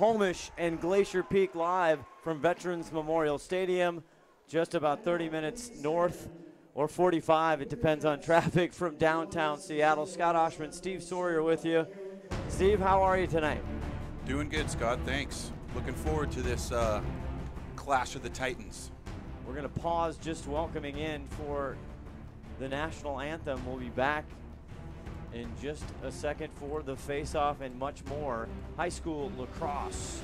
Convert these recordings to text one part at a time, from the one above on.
Snohomish and Glacier Peak live from Veterans Memorial Stadium, just about 30 minutes north or 45, it depends on traffic, from downtown Seattle. Scott Ohsman, Steve Sawyer with you. Steve, how are you tonight? Doing good, Scott, thanks. Looking forward to this Clash of the Titans. We're going to pause just welcoming in for the national anthem. We'll be back in just a second for the face-off and much more. High school lacrosse.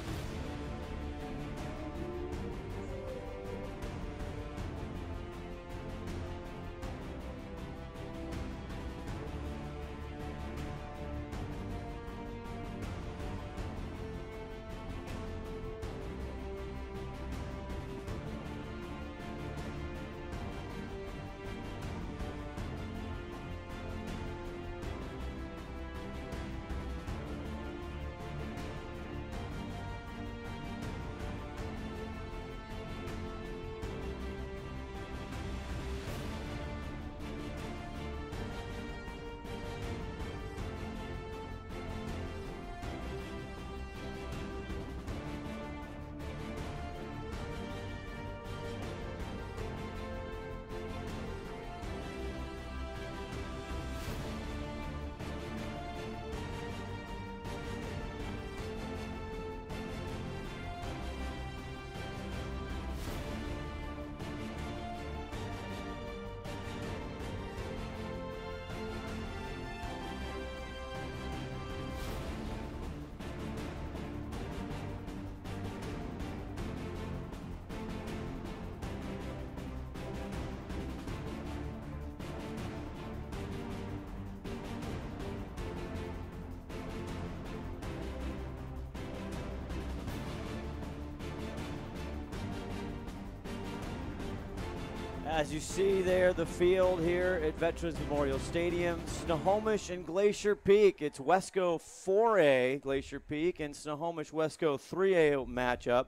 As you see there, the field here at Veterans Memorial Stadium, Snohomish and Glacier Peak. It's Wesco 4A, Glacier Peak, and Snohomish Wesco 3A matchup.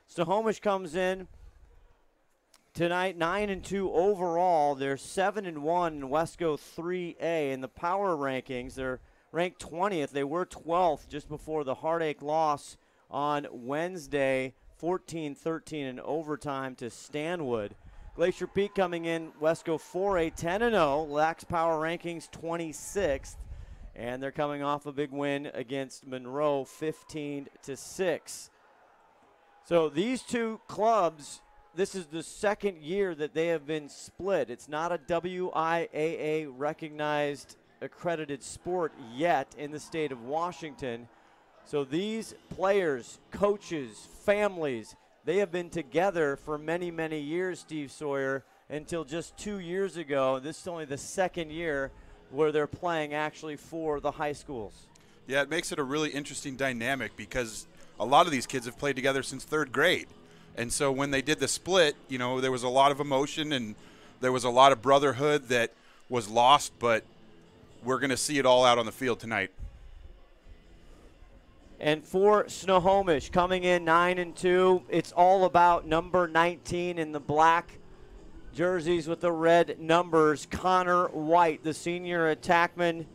Snohomish comes in tonight 9-2 overall. They're 7-1 in Wesco 3A. In the power rankings, they're ranked 20th. They were 12th just before the heartache loss on Wednesday, 14-13 in overtime to Stanwood. Glacier Peak coming in, Wesco 4A 10-0, Lax Power Rankings 26th, and they're coming off a big win against Monroe 15-6. So these two clubs, this is the second year that they have been split. It's not a WIAA recognized accredited sport yet in the state of Washington. So these players, coaches, families, they have been together for many, many years, Steve Sawyer, until just 2 years ago. This is only the second year where they're playing actually for the high schools. Yeah, it makes it a really interesting dynamic because a lot of these kids have played together since third grade. And so when they did the split, you know, there was a lot of emotion and there was a lot of brotherhood that was lost, but we're going to see it all out on the field tonight. And for Snohomish, coming in 9-2, it's all about number 19 in the black jerseys with the red numbers, Connor White, the senior attackman.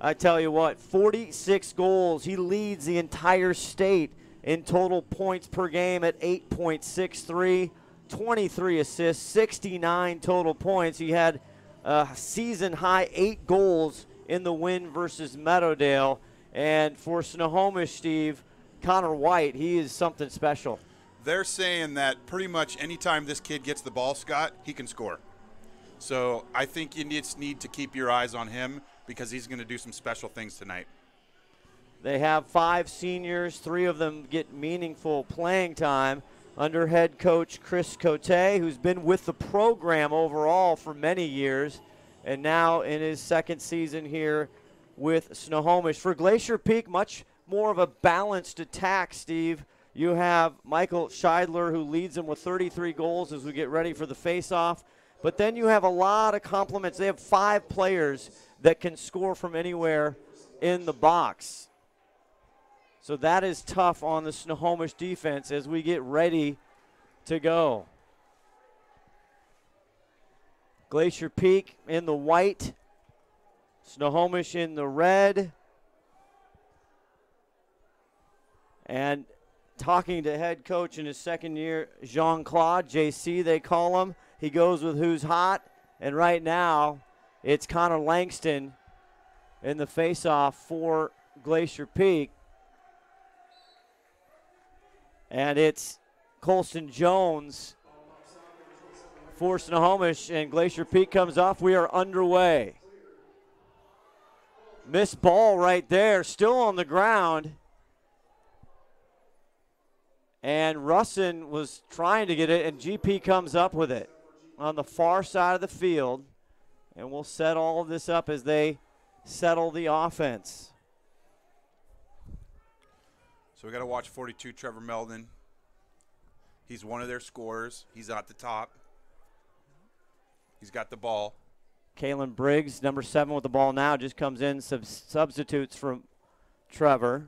I tell you what, 46 goals. He leads the entire state in total points per game at 8.63, 23 assists, 69 total points. He had a season-high 8 goals in the win versus Meadowdale. And for Snohomish, Steve, Connor White, he is something special. They're saying that pretty much anytime this kid gets the ball, Scott, he can score. So I think you just need to keep your eyes on him because he's going to do some special things tonight. They have 5 seniors. 3 of them get meaningful playing time under head coach Chris Cote, who's been with the program overall for many years, and now in his second season here with Snohomish. For Glacier Peak, much more of a balanced attack, Steve. You have Michael Scheidler, who leads them with 33 goals as we get ready for the face-off. But then you have a lot of compliments. They have 5 players that can score from anywhere in the box. So that is tough on the Snohomish defense as we get ready to go. Glacier Peak in the white, Snohomish in the red. And talking to head coach in his second year, Jean-Claude, JC they call him. He goes with who's hot, and right now it's Connor Langston in the faceoff for Glacier Peak. And it's Colston Jones for Snohomish, and Glacier Peak comes off. We are underway. Missed ball right there, still on the ground. And Russin was trying to get it, and GP comes up with it on the far side of the field. And we'll set all of this up as they settle the offense. So we got to watch 42, Trevor Meldon. He's one of their scorers. He's at the top. He's got the ball. Kalen Briggs, number 7 with the ball now, just comes in, substitutes from Trevor.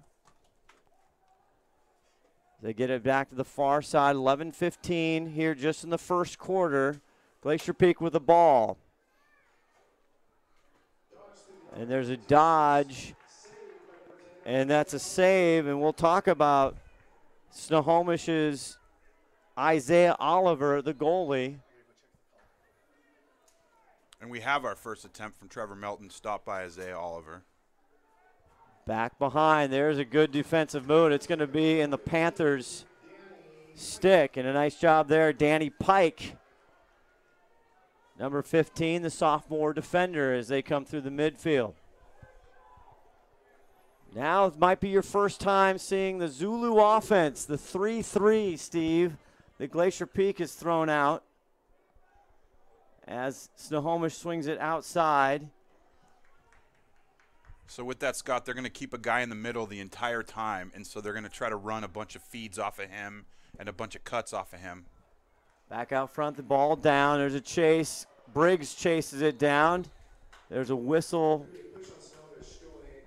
They get it back to the far side, 11-15 here just in the first quarter. Glacier Peak with the ball. And there's a dodge, and that's a save, and we'll talk about Snohomish's Isaiah Oliver, the goalie. And we have our first attempt from Trevor Melton, stopped by Isaiah Oliver. Back behind, there's a good defensive move. It's going to be in the Panthers' stick, and a nice job there, Danny Pike. Number 15, the sophomore defender, as they come through the midfield. Now it might be your first time seeing the Zulu offense, the 3-3, Steve. The Glacier Peak is thrown out as Snohomish swings it outside. So with that, Scott, they're going to keep a guy in the middle the entire time, and so they're going to try to run a bunch of feeds off of him and a bunch of cuts off of him. Back out front, the ball down. There's a chase. Briggs chases it down. There's a whistle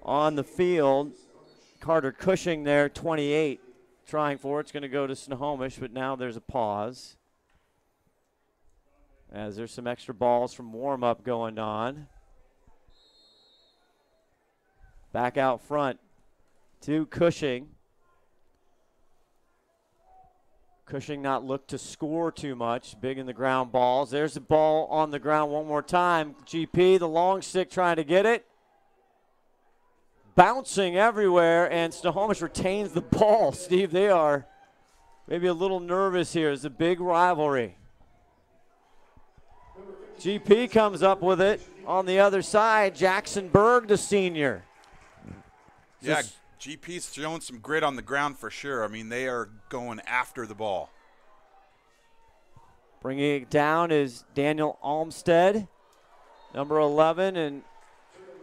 on the field. Carter Cushing there, 28, trying for it. It's going to go to Snohomish, but now there's a pause as there's some extra balls from warm-up going on. Back out front to Cushing. Cushing not looked to score too much. Big in the ground balls. There's the ball on the ground one more time. GP, the long stick, trying to get it. Bouncing everywhere, and Snohomish retains the ball. Steve, they are maybe a little nervous here. It's a big rivalry. GP comes up with it on the other side. Jackson Berg, the senior. Yeah, GP's showing some grit on the ground for sure. I mean, they are going after the ball. Bringing it down is Daniel Olmstead, number 11, and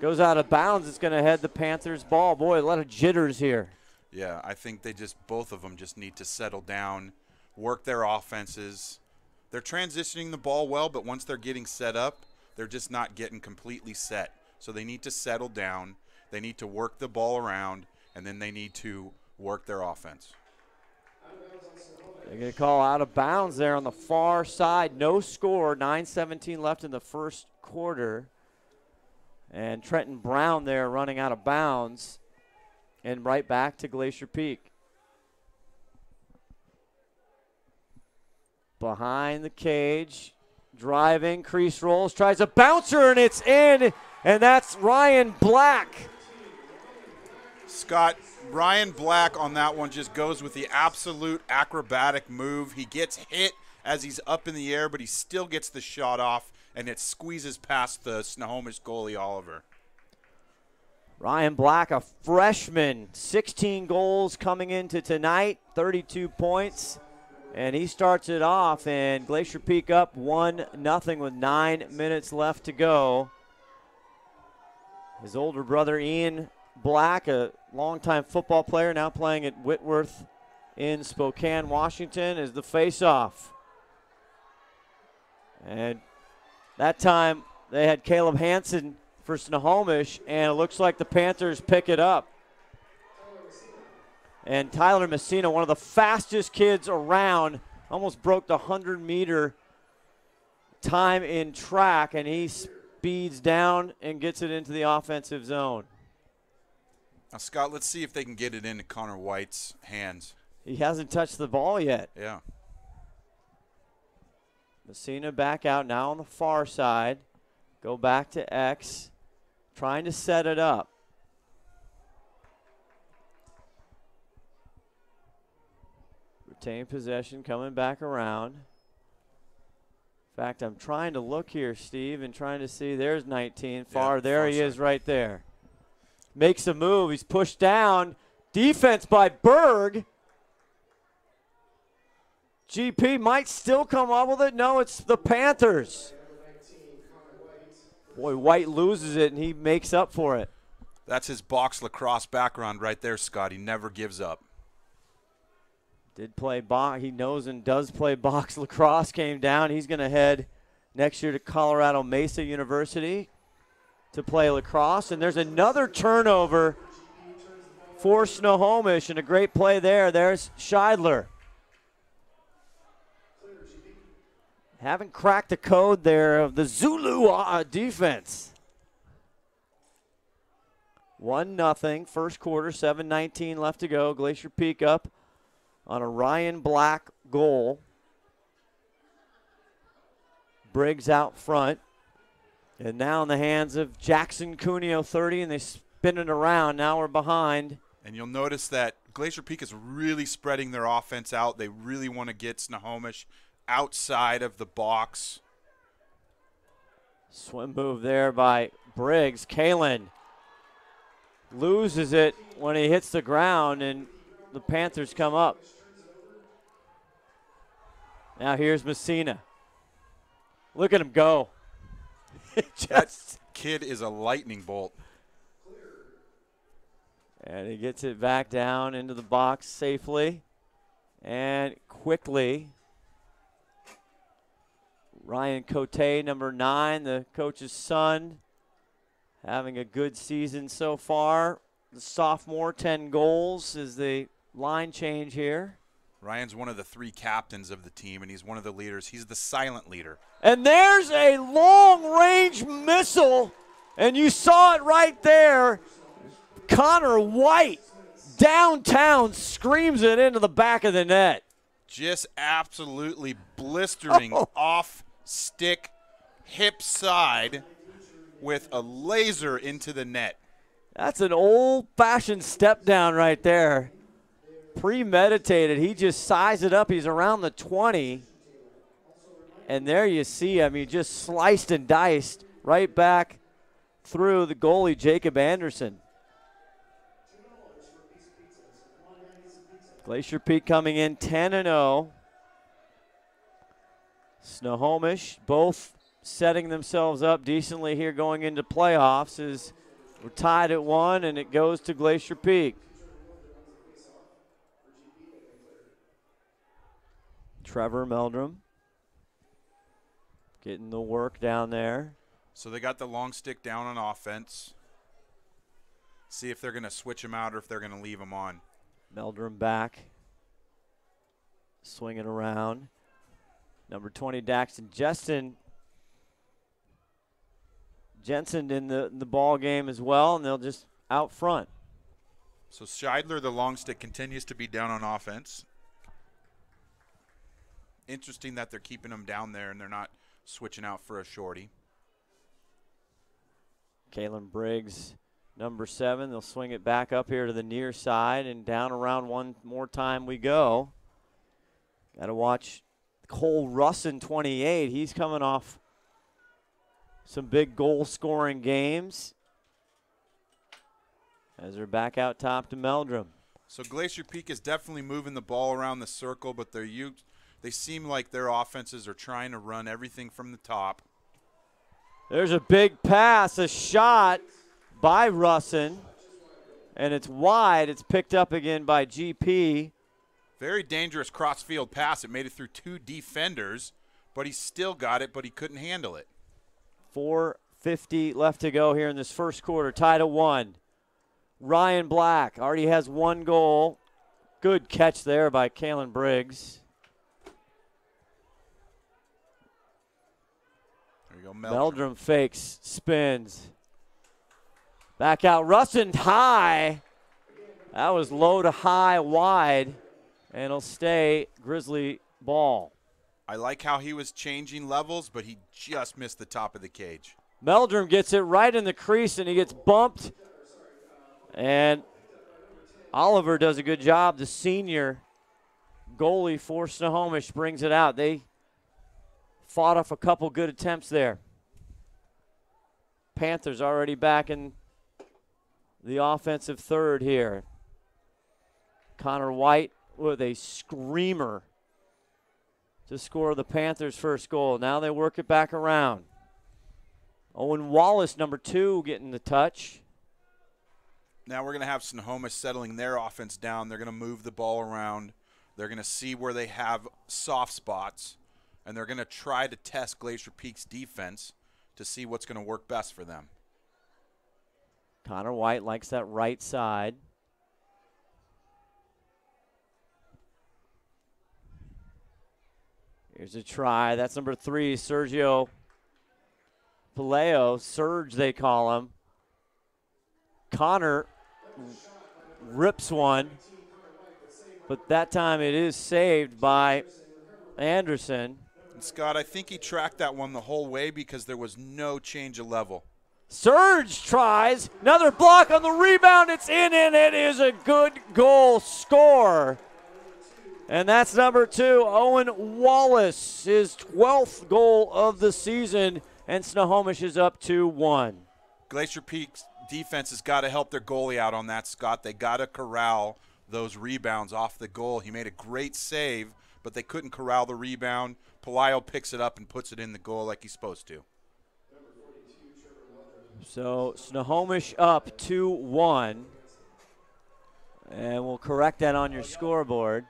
goes out of bounds. It's going to head the Panthers' ball. Boy, a lot of jitters here. Yeah, I think both of them just need to settle down, work their offenses. They're transitioning the ball well, but once they're getting set up, they're just not getting completely set. So they need to settle down. They need to work the ball around, and then they need to work their offense. They're going to call out of bounds there on the far side. No score, 9:17 left in the first quarter. And Trenton Brown there running out of bounds. And right back to Glacier Peak. Behind the cage, driving, crease rolls, tries a bouncer, and it's in. And that's Ryan Black. Scott, Ryan Black on that one just goes with the absolute acrobatic move. He gets hit as he's up in the air, but he still gets the shot off, and it squeezes past the Snohomish goalie, Oliver. Ryan Black, a freshman, 16 goals coming into tonight, 32 points. And he starts it off, and Glacier Peak up 1-0 with 9 minutes left to go. His older brother, Ian Black, a longtime football player, now playing at Whitworth in Spokane, Washington, is the face-off. And that time they had Caleb Hansen for Snohomish, and it looks like the Panthers pick it up. And Tyler Messina, one of the fastest kids around, almost broke the 100-meter time in track, and he speeds down and gets it into the offensive zone. Now, Scott, let's see if they can get it into Connor White's hands. He hasn't touched the ball yet. Yeah. Messina back out now on the far side. Go back to X, trying to set it up. Retain possession, coming back around. In fact, I'm trying to look here, Steve, and trying to see. There's 19 far. Yeah, there far he side. is right there. Makes a move. He's pushed down. Defense by Berg. GP might still come up with it. No, it's the Panthers. Boy, White loses it, and he makes up for it. That's his box lacrosse background right there, Scott. He never gives up. Did play box. He knows and does play box lacrosse. Came down. He's going to head next year to Colorado Mesa University to play lacrosse. And there's another turnover for Snohomish, and a great play there. There's Scheidler. Haven't cracked the code there of the Zulu defense. 1-0, first quarter, 7:19 left to go. Glacier Peak up on a Ryan Black goal. Briggs out front. And now in the hands of Jackson Cuneo, 30, and they spin it around. Now we're behind. And you'll notice that Glacier Peak is really spreading their offense out. They really want to get Snohomish outside of the box. Swim move there by Briggs. Kalen loses it when he hits the ground, and the Panthers come up. Now here's Messina. Look at him go. That kid is a lightning bolt. And he gets it back down into the box safely and quickly. Ryan Cote, number 9, the coach's son, having a good season so far. The sophomore, 10 goals is the line change here. Ryan's one of the 3 captains of the team, and he's one of the leaders. He's the silent leader. And there's a long-range missile, and you saw it right there. Connor White, downtown, screams it into the back of the net. Just absolutely blistering off stick, hip side with a laser into the net. That's an old-fashioned step down right there. Premeditated. He just sized it up. He's around the 20. And there you see him. He just sliced and diced right back through the goalie, Jacob Anderson. Glacier Peak coming in 10-0. Snohomish both setting themselves up decently here going into playoffs as we're tied at 1, and it goes to Glacier Peak. Trevor Meldrum getting the work down there. So they got the long stick down on offense. See if they're going to switch him out or if they're going to leave him on. Meldrum back. Swinging around. Number 20, Daxton Jensen in the ball game as well, and they'll just out front. So Scheidler, the long stick, continues to be down on offense. Interesting that they're keeping him down there and they're not switching out for a shorty. Kalen Briggs, number 7. They'll swing it back up here to the near side, and down around one more time we go. Got to watch Cole Russin, 28. He's coming off some big goal-scoring games as they're back out top to Meldrum. So Glacier Peak is definitely moving the ball around the circle, but they seem like their offenses are trying to run everything from the top. There's a big pass, a shot by Russin, and it's wide. It's picked up again by GP. Very dangerous cross-field pass. It made it through 2 defenders, but he still got it, but he couldn't handle it. 4:50 left to go here in this first quarter. Tied at 1. Ryan Black already has 1 goal. Good catch there by Kalen Briggs. There you go, Meldrum fakes, spins. Back out, Russin high. That was low to high, wide. And it'll stay Grizzly ball. I like how he was changing levels, but he just missed the top of the cage. Meldrum gets it right in the crease, and he gets bumped. And Oliver does a good job. The senior goalie for Snohomish brings it out. They fought off a couple good attempts there. Panthers already back in the offensive third here. Connor White with a screamer to score the Panthers' first goal. Now they work it back around. Owen Wallace, number 2, getting the touch. Now we're going to have Snohomish settling their offense down. They're going to move the ball around. They're going to see where they have soft spots, and they're going to try to test Glacier Peak's defense to see what's going to work best for them. Connor White likes that right side. Here's a try. That's number 3, Sergio Paleo. Serge, they call him. Connor rips one, but that time it is saved by Anderson. And Scott, I think he tracked that one the whole way because there was no change of level. Serge tries. Another block on the rebound. It's in, and it is a good goal score. And that's number 2, Owen Wallace, his 12th goal of the season, and Snohomish is up 2-1. Glacier Peak's defense has got to help their goalie out on that, Scott. They got to corral those rebounds off the goal. He made a great save, but they couldn't corral the rebound. Palaio picks it up and puts it in the goal like he's supposed to. So Snohomish up 2-1, and we'll correct that on your scoreboard.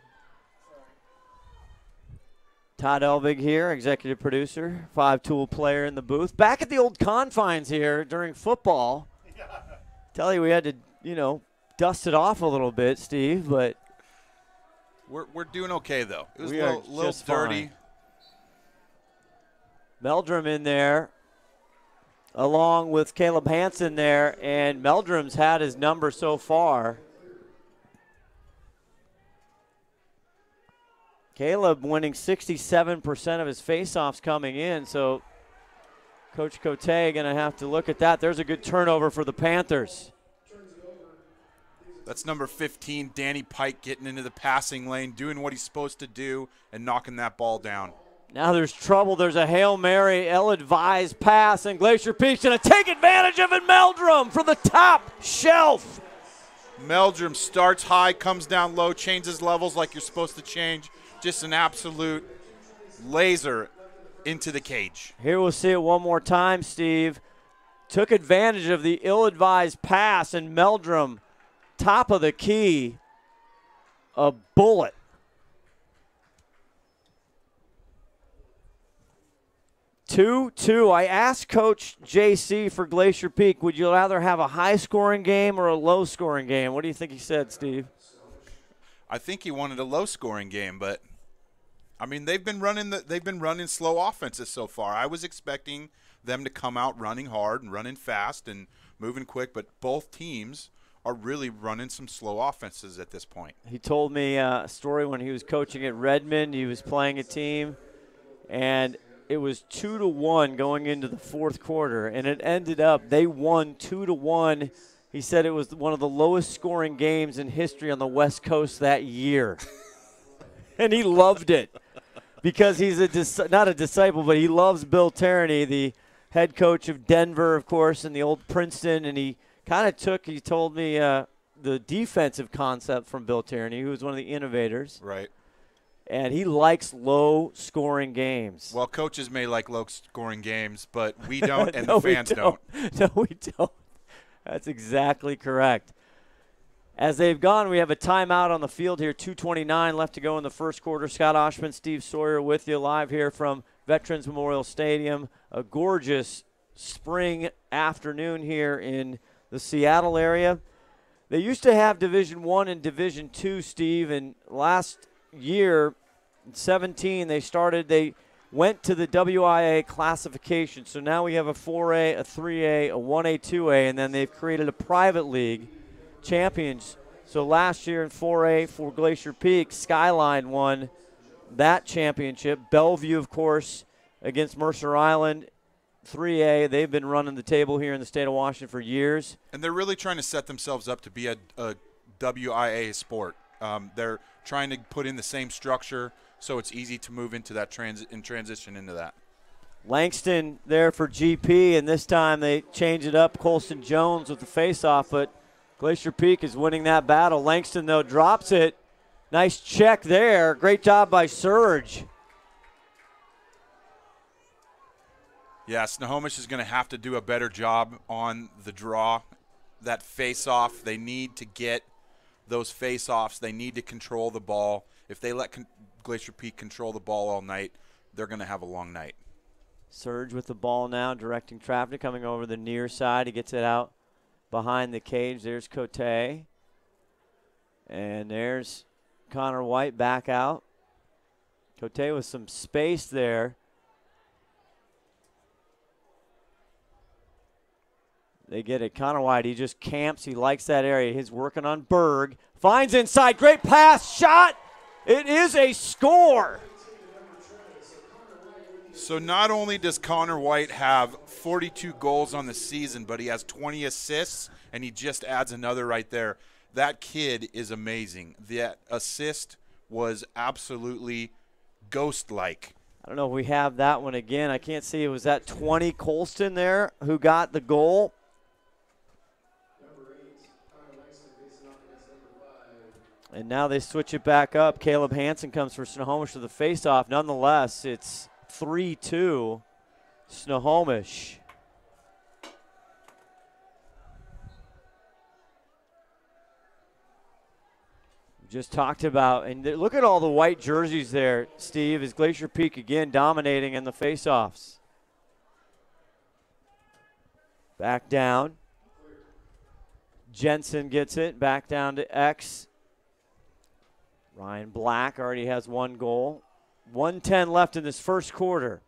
Todd Elvig here, executive producer, 5-tool player in the booth. Back at the old confines here during football. Tell you we had to, dust it off a little bit, Steve, but we're doing okay, though. It was we a little dirty. Fine. Meldrum in there, along with Caleb Hansen there, and Meldrum's had his number so far. Caleb winning 67% of his faceoffs coming in, so Coach Cote going to have to look at that. There's a good turnover for the Panthers. That's number 15, Danny Pike, getting into the passing lane, doing what he's supposed to do, and knocking that ball down. Now there's trouble. There's a Hail Mary, ill-advised pass, and Glacier Peak's going to take advantage of it. Meldrum from the top shelf. Meldrum starts high, comes down low, changes levels like you're supposed to change. Just an absolute laser into the cage. Here we'll see it one more time, Steve. Took advantage of the ill-advised pass, and Meldrum, top of the key, a bullet. I asked Coach JC for Glacier Peak, would you rather have a high-scoring game or a low-scoring game? What do you think he said, Steve? I think he wanted a low-scoring game, but I mean they've been running slow offenses so far. I was expecting them to come out running hard and running fast and moving quick, but both teams are really running some slow offenses at this point. He told me a story when he was coaching at Redmond. He was playing a team, and it was 2-1 going into the fourth quarter, and it ended up they won 2-1. He said it was one of the lowest scoring games in history on the West Coast that year. And he loved it because he's not a disciple, but he loves Bill Tierney, the head coach of Denver, of course, and the old Princeton. And he kind of he told me, the defensive concept from Bill Tierney, who was one of the innovators. Right. And he likes low-scoring games. Well, coaches may like low-scoring games, but we don't, and No, the fans don't. No, we don't. That's exactly correct. As they've gone, we have a timeout on the field here. 2:29 left to go in the first quarter. Scott Ohsman, Steve Sawyer with you live here from Veterans Memorial Stadium. A gorgeous spring afternoon here in the Seattle area. They used to have Division I and Division II, Steve, and last year, in 17, they went to the WIA classification. So now we have a 4A, a 3A, a 1A, 2A, and then they've created a private league, Champions So last year in 4A for Glacier Peak, Skyline won that championship. Bellevue, of course, against Mercer Island. 3A, they've been running the table here in the state of Washington for years. And they're really trying to set themselves up to be a WIA sport. They're trying to put in the same structure so it's easy to move into that transition into that. Langston there for GP, and this time they change it up. Colston Jones with the faceoff, but Glacier Peak is winning that battle. Langston, though, drops it. Nice check there. Great job by Surge. Yeah, Snohomish is going to have to do a better job on the draw. That face-off, they need to get those face-offs. They need to control the ball. If they let Glacier Peak control the ball all night, they're going to have a long night. Surge with the ball now, directing traffic, coming over the near side. He gets it out behind the cage. There's Cote. And there's Connor White back out. Cote with some space there. They get it. Connor White, he just camps. He likes that area. He's working on Berg. Finds inside. Great pass. Shot. It is a score. So not only does Connor White have 42 goals on the season, but he has 20 assists, and he just adds another right there. That kid is amazing. That assist was absolutely ghost-like. I don't know if we have that one again. I can't see. It was that 20 Colston there who got the goal. And now they switch it back up. Caleb Hansen comes for Snohomish for the faceoff. Nonetheless, it's 3-2 Snohomish. Just talked about, and look at all the white jerseys there, Steve, is Glacier Peak again dominating in the faceoffs. Back down. Jensen gets it, back down to X. Ryan Black already has one goal. 1:10 left in this first quarter.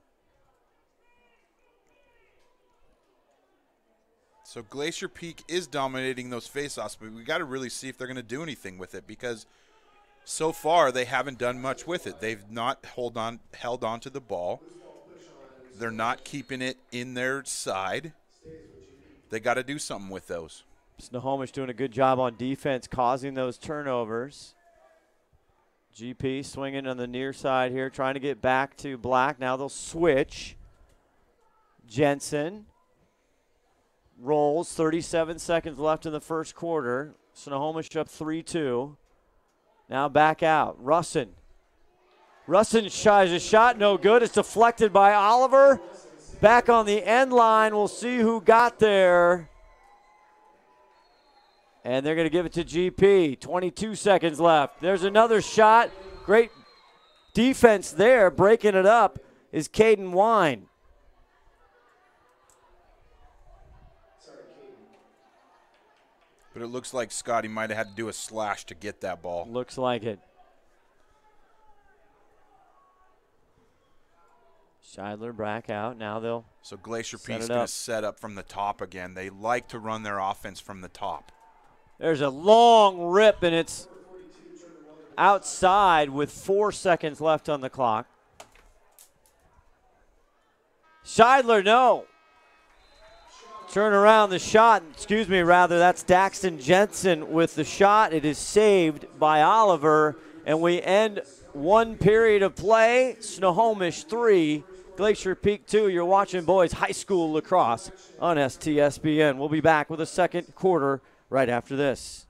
So Glacier Peak is dominating those faceoffs, but we got to really see if they're going to do anything with it, because so far they haven't done much with it. They've not held on to the ball. They're not keeping it in their side. They got to do something with those. Snohomish doing a good job on defense, causing those turnovers. GP swinging on the near side here, trying to get back to Black. Now they'll switch. Jensen rolls. 37 seconds left in the first quarter. Snohomish up 3-2. Now back out. Russin. Russin tries a shot, no good. It's deflected by Oliver. Back on the end line. We'll see who got there. And they're going to give it to GP. 22 seconds left. There's another shot. Great defense there. Breaking it up is Caden Wine. But it looks like Scotty might have had to do a slash to get that ball. Looks like it. Scheidler back out. Now they'll So Glacier Peak's going to set up from the top again. They like to run their offense from the top. There's a long rip, and it's outside with 4 seconds left on the clock. Scheidler, no. Turn around the shot. Excuse me, rather. That's Daxton Jensen with the shot. It is saved by Oliver, and we end one period of play. Snohomish 3, Glacier Peak 2. You're watching boys high school lacrosse on STSPN. We'll be back with a second quarter right after this.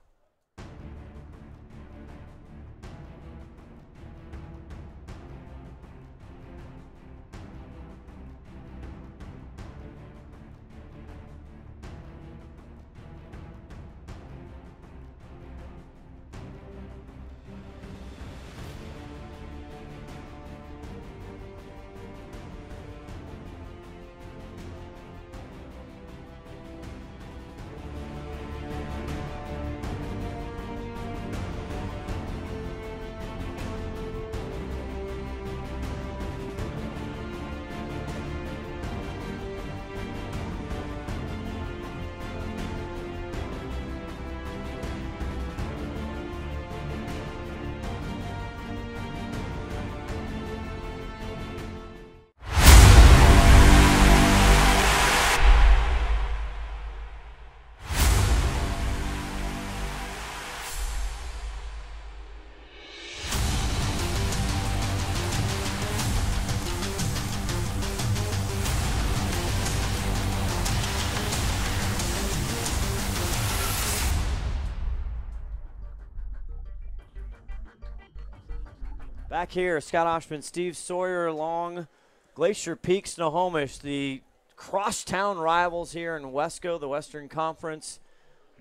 Back here, Scott Ohsman, Steve Sawyer along Glacier Peak, Snohomish, the crosstown rivals here in Wesco, the Western Conference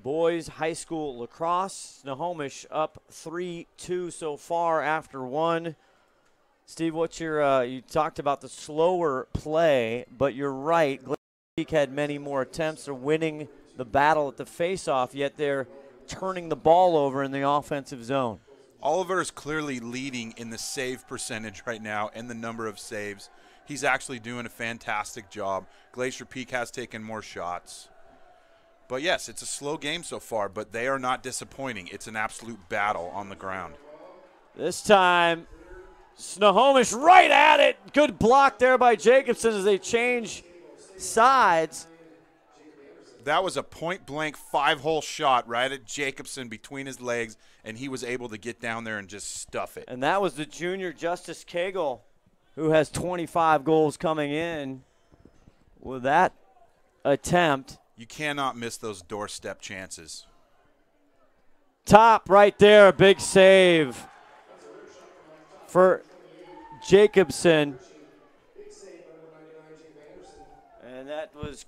boys high school lacrosse. Snohomish up 3-2 so far after one. Steve, what's your, you talked about the slower play, but you're right. Glacier Peak had many more attempts. They're winning the battle at the face-off, yet they're turning the ball over in the offensive zone. Oliver is clearly leading in the save percentage right now and the number of saves. He's actually doing a fantastic job. Glacier Peak has taken more shots. But yes, it's a slow game so far, but they are not disappointing. It's an absolute battle on the ground. This time, Snohomish right at it. Good block there by Jacobson as they change sides. That was a point-blank 5-hole shot right at Jacobson between his legs, and he was able to get down there and just stuff it. And that was the junior Justice Cagle, who has 25 goals coming in with that attempt. You cannot miss those doorstep chances. Top right there, a big save for Jacobson. And that was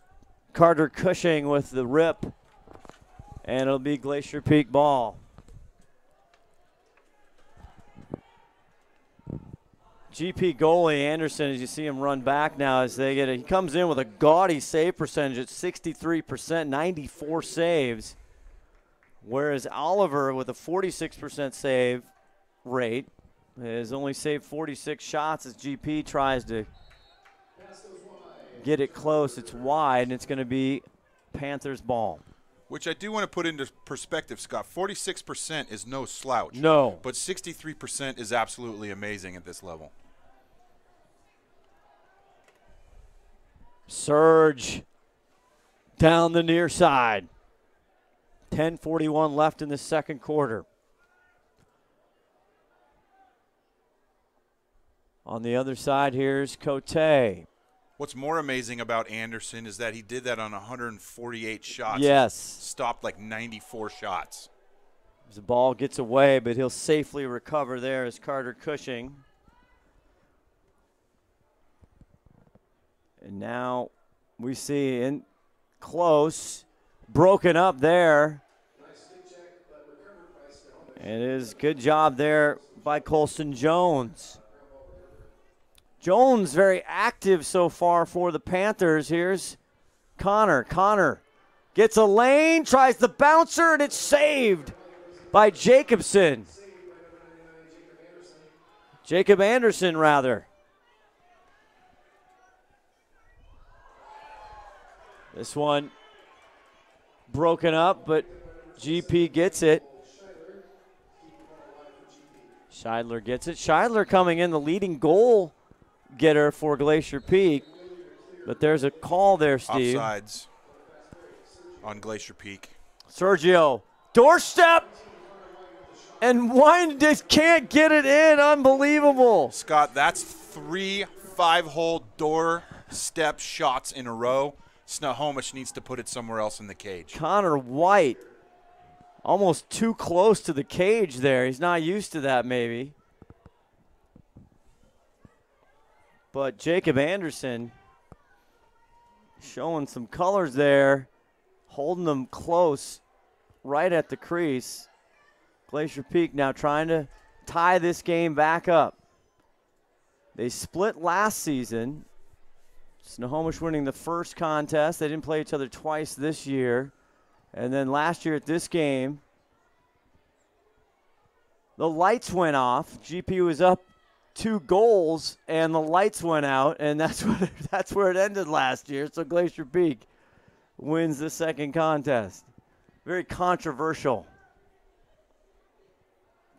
Carter Cushing with the rip, and it'll be Glacier Peak ball. GP goalie Anderson, as you see him run back now, as they get it, he comes in with a gaudy save percentage at 63%, 94 saves, whereas Oliver with a 46% save rate has only saved 46 shots as GP tries to get it close. It's wide, and it's going to be Panthers ball. Which I do want to put into perspective, Scott. 46% is no slouch. No. But 63% is absolutely amazing at this level. Surge down the near side. 10:41 left in the second quarter. On the other side, here's Cote. What's more amazing about Anderson is that he did that on 148 shots. Yes. Stopped like 94 shots. The ball gets away, but he'll safely recover there as Carter Cushing. And now we see in close, broken up there. It is good job there by Colston Jones. Jones very active so far for the Panthers. Here's Connor. Connor gets a lane, tries the bouncer, and it's saved by Jacobson. Jacob Anderson, rather. This one broken up, but GP gets it. Scheidler gets it. Scheidler coming in the leading goal getter for Glacier Peak, but there's a call there, Steve. Offsides on Glacier Peak. Sergio, doorstep, and Wine just can't get it in. Unbelievable. Scott, that's 3 5-hole doorstep shots in a row. Snohomish needs to put it somewhere else in the cage. Connor White, almost too close to the cage there. He's not used to that, maybe. But Jacob Anderson showing some colors there, holding them close right at the crease. Glacier Peak now trying to tie this game back up. They split last season. Snohomish winning the first contest. They didn't play each other twice this year. And then last year at this game, the lights went off. GP was up 2 goals, and the lights went out, and that's where it ended last year. So Glacier Peak wins the second contest. Very controversial.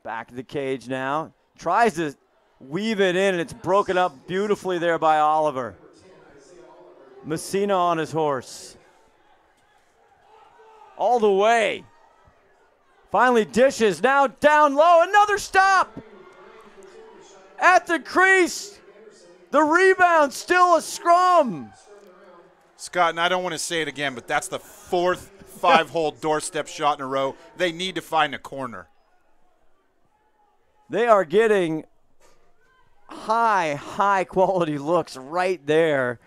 Back to the cage now. Tries to weave it in, and it's broken up beautifully there by Oliver. Messina on his horse. All the way. Finally dishes, now down low, another stop. At the crease, the rebound, still a scrum. Scott, and I don't want to say it again, but that's the 4th 5-hole doorstep shot in a row. They need to find a corner. They are getting high quality looks right there.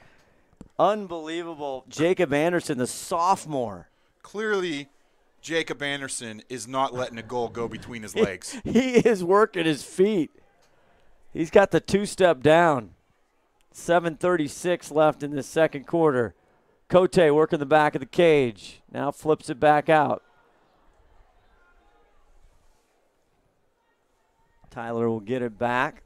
Unbelievable. Jacob Anderson, the sophomore. Clearly, Jacob Anderson is not letting a goal go between his legs. He is working his feet. He's got the two-step down. 7:36 left in the second quarter. Cote working the back of the cage. Now flips it back out. Tyler will get it back.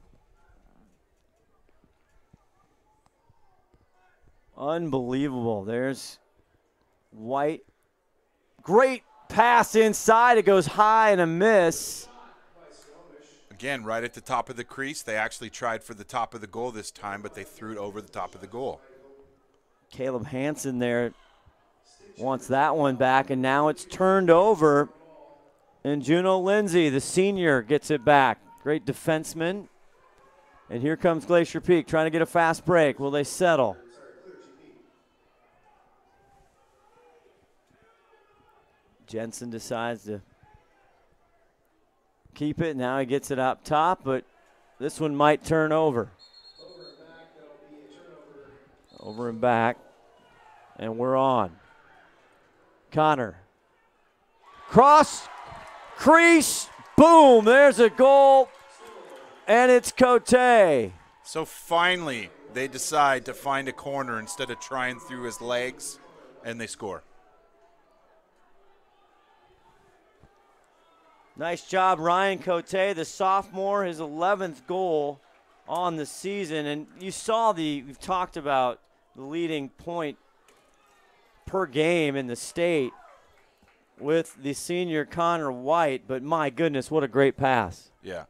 Unbelievable. There's White. Great pass inside. It goes high and a miss. Again, right at the top of the crease. They actually tried for the top of the goal this time, but they threw it over the top of the goal. Caleb Hansen there wants that one back, and now it's turned over. And Juno Lindsay, the senior, gets it back. Great defenseman. And here comes Glacier Peak trying to get a fast break. Will they settle? Jensen decides to keep it. Now he gets it up top, but this one might turn over. Over and back. And we're on. Connor. Cross. Crease. Boom. There's a goal. And it's Cote. So finally, they decide to find a corner instead of trying through his legs, and they score. Nice job, Ryan Cote, the sophomore, his 11th goal on the season. And you saw we've talked about the leading point per game in the state with the senior Connor White, but my goodness, what a great pass. Yeah.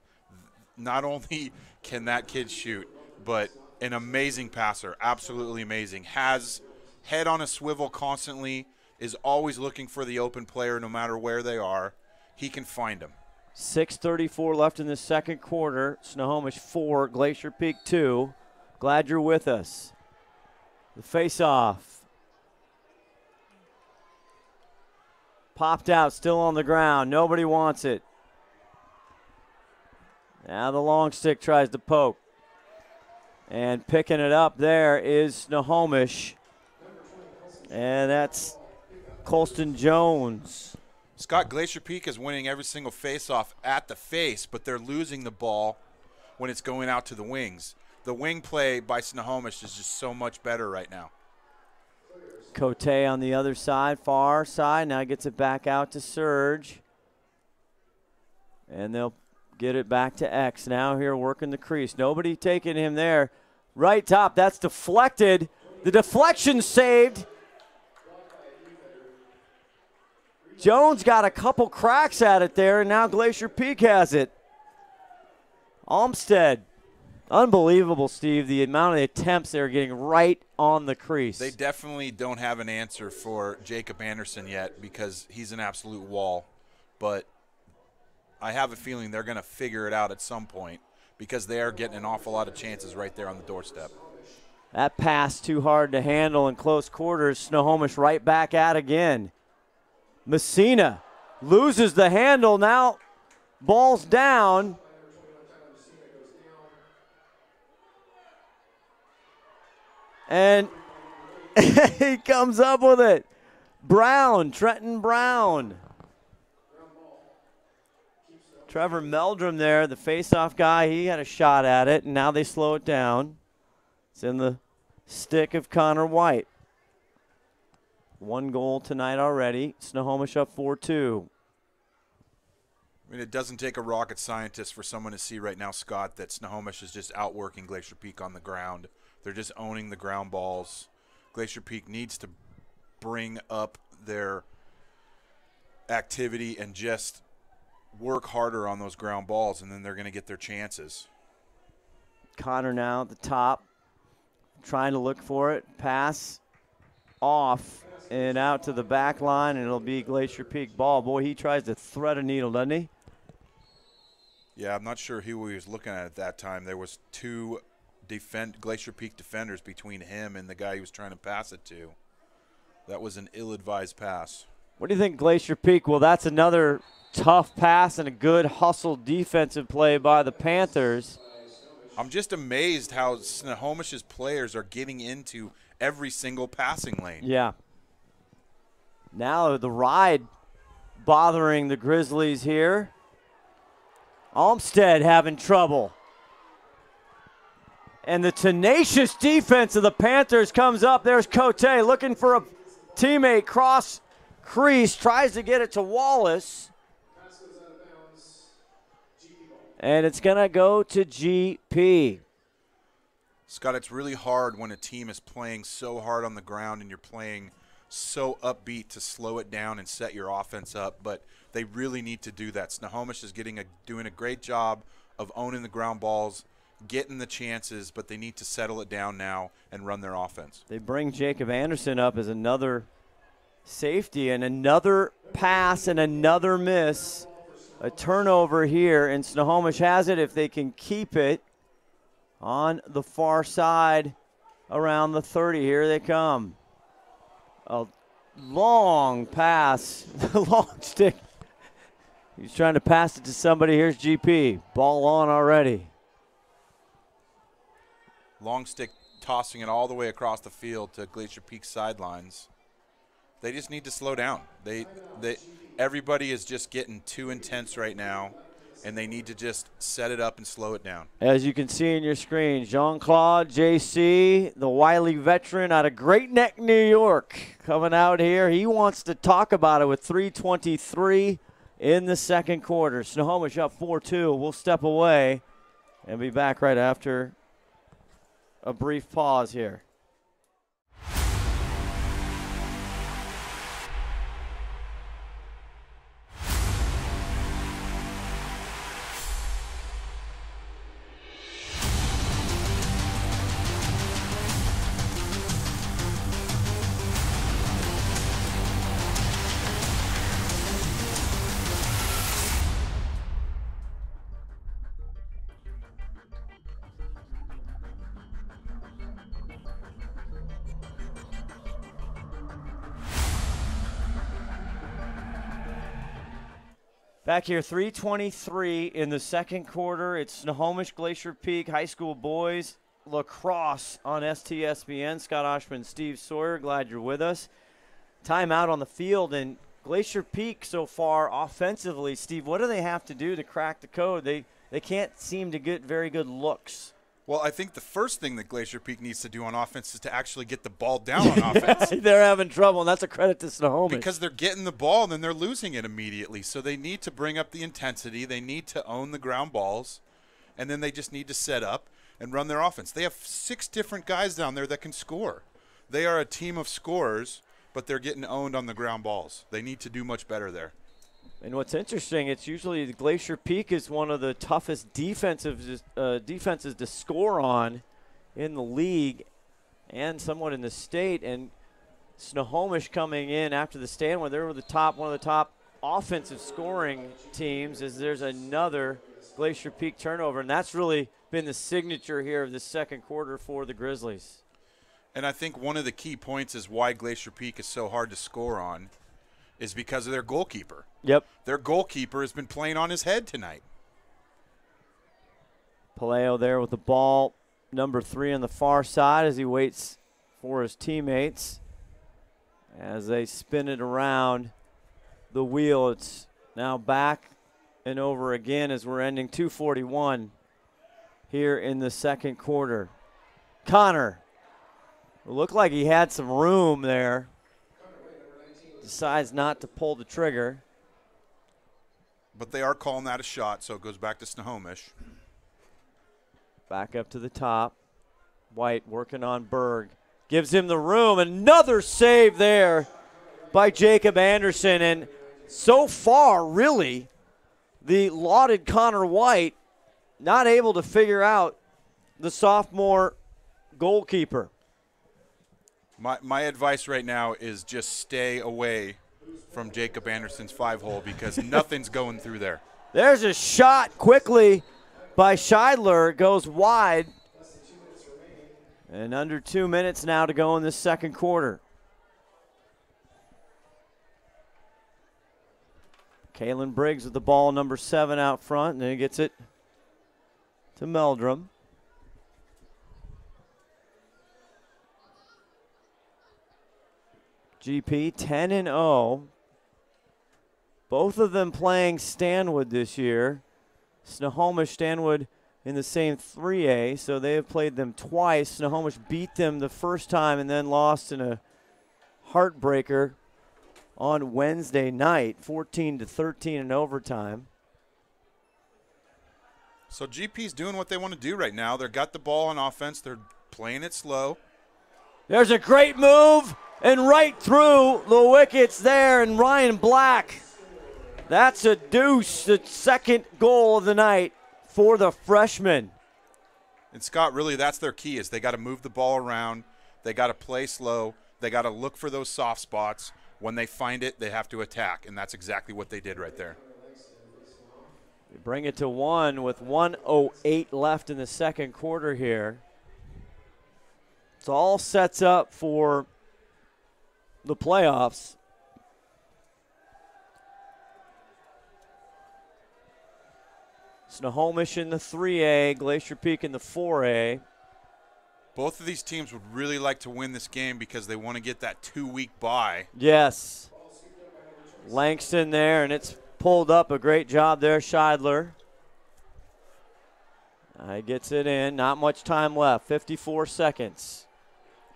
Not only can that kid shoot, but an amazing passer, absolutely amazing. Has head on a swivel constantly, is always looking for the open player no matter where they are. He can find them. 6:34 left in the second quarter. Snohomish 4, Glacier Peak 2. Glad you're with us. The face-off. Popped out, still on the ground. Nobody wants it. Now the long stick tries to poke. And picking it up there is Snohomish. And that's Colston Jones. Scott, Glacier Peak is winning every single face-off at the face, but they're losing the ball when it's going out to the wings. The wing play by Snohomish is just so much better right now. Cote on the other side, far side. Now gets it back out to Surge. And they'll get it back to X now here working the crease. Nobody taking him there. Right top, that's deflected. The deflection saved. Jones got a couple cracks at it there, and now Glacier Peak has it. Olmsted. Unbelievable, Steve, the amount of attempts they're getting right on the crease. They definitely don't have an answer for Jacob Anderson yet because he's an absolute wall. But I have a feeling they're going to figure it out at some point because they are getting an awful lot of chances right there on the doorstep. That pass too hard to handle in close quarters. Snohomish right back at again. Messina loses the handle. Now ball's down. And he comes up with it. Brown, Trenton Brown. Trevor Meldrum there, the face-off guy, he had a shot at it, and now they slow it down. It's in the stick of Connor White. One goal tonight already. Snohomish up 4-2. I mean, it doesn't take a rocket scientist for someone to see right now, Scott, that Snohomish is just outworking Glacier Peak on the ground. They're just owning the ground balls. Glacier Peak needs to bring up their activity and just work harder on those ground balls, and then they're going to get their chances. Connor now at the top, trying to look for it. Pass off and out to the back line, and it'll be Glacier Peak ball. Boy, he tries to thread a needle, doesn't he? Yeah, I'm not sure who he was looking at that time. There was two Glacier Peak defenders between him and the guy he was trying to pass it to. That was an ill-advised pass. What do you think, Glacier Peak? Well, that's another tough pass and a good hustle defensive play by the Panthers. I'm just amazed how Snohomish's players are getting into every single passing lane. Yeah. Now the ride bothering the Grizzlies here. Olmsted having trouble. And the tenacious defense of the Panthers comes up. There's Cote looking for a teammate. Cross crease, tries to get it to Wallace. And it's going to go to GP. Scott, it's really hard when a team is playing so hard on the ground and you're playing so upbeat to slow it down and set your offense up, but they really need to do that. Snohomish is doing a great job of owning the ground balls, getting the chances, but they need to settle it down now and run their offense. They bring Jacob Anderson up as another safety, and another pass and another miss. A turnover here, and Snohomish has it if they can keep it on the far side around the 30. Here they come. A long pass, long stick. He's trying to pass it to somebody. Here's GP. Ball on already. Long stick tossing it all the way across the field to Glacier Peak sidelines. They just need to slow down. Everybody is just getting too intense right now, and they need to just set it up and slow it down. As you can see in your screen, Jean-Claude JC, the wily veteran out of Great Neck, New York, coming out here. He wants to talk about it with 3:23 in the second quarter. Snohomish up 4-2. We'll step away and be back right after a brief pause here. Back here, 3:23 in the second quarter. It's Snohomish Glacier Peak High School boys lacrosse on STSPN. Scott Ohsman, Steve Sawyer, glad you're with us. Timeout on the field, and Glacier Peak so far offensively, Steve, what do they have to do to crack the code? They can't seem to get very good looks. Well, I think the first thing that Glacier Peak needs to do on offense is to actually get the ball down on offense. They're having trouble, and that's a credit to Snohomish. Because they're getting the ball, and then they're losing it immediately. So they need to bring up the intensity. They need to own the ground balls, and then they just need to set up and run their offense. They have 6 different guys down there that can score. They are a team of scorers, but they're getting owned on the ground balls. They need to do much better there. And what's interesting, it's usually the Glacier Peak is one of the toughest defenses to score on in the league and somewhat in the state. And Snohomish coming in after the stand when they were one of the top offensive scoring teams, as there's another Glacier Peak turnover. And that's really been the signature here of the second quarter for the Grizzlies. And I think one of the key points is why Glacier Peak is so hard to score on is because of their goalkeeper. Yep. Their goalkeeper has been playing on his head tonight. Paleo there with the ball, number 3 on the far side as he waits for his teammates. As they spin it around the wheel, it's now back and over again as we're ending 2:41 here in the second quarter. Connor, it looked like he had some room there. Decides not to pull the trigger. But they are calling that a shot, so it goes back to Snohomish. Back up to the top. White working on Berg. Gives him the room. Another save there by Jacob Anderson. And so far, really, the lauded Connor White not able to figure out the sophomore goalkeeper. My advice right now is just stay away from Jacob Anderson's 5-hole because nothing's going through there. There's a shot quickly by Scheidler. Goes wide. And under 2 minutes now to go in this second quarter. Kalen Briggs with the ball, number 7 out front, and then he gets it to Meldrum. GP 10-0. Both of them playing Stanwood this year. Snohomish, Stanwood in the same 3A, so they have played them twice. Snohomish beat them the first time and then lost in a heartbreaker on Wednesday night, 14-13 in overtime. So GP's doing what they want to do right now. They've got the ball on offense. They're playing it slow. There's a great move, and right through the wickets there, and Ryan Black. That's a deuce, the second goal of the night for the freshman. And Scott, really that's their key, is they got to move the ball around. They got to play slow. They got to look for those soft spots. When they find it, they have to attack, and that's exactly what they did right there. They bring it to 1 with 1:08 left in the second quarter here. It's all sets up for the playoffs. Snohomish in the 3A, Glacier Peak in the 4A. Both of these teams would really like to win this game because they want to get that 2-week bye. Yes. Langston there, and it's pulled up. A great job there, Scheidler. He gets it in. Not much time left, 54 seconds.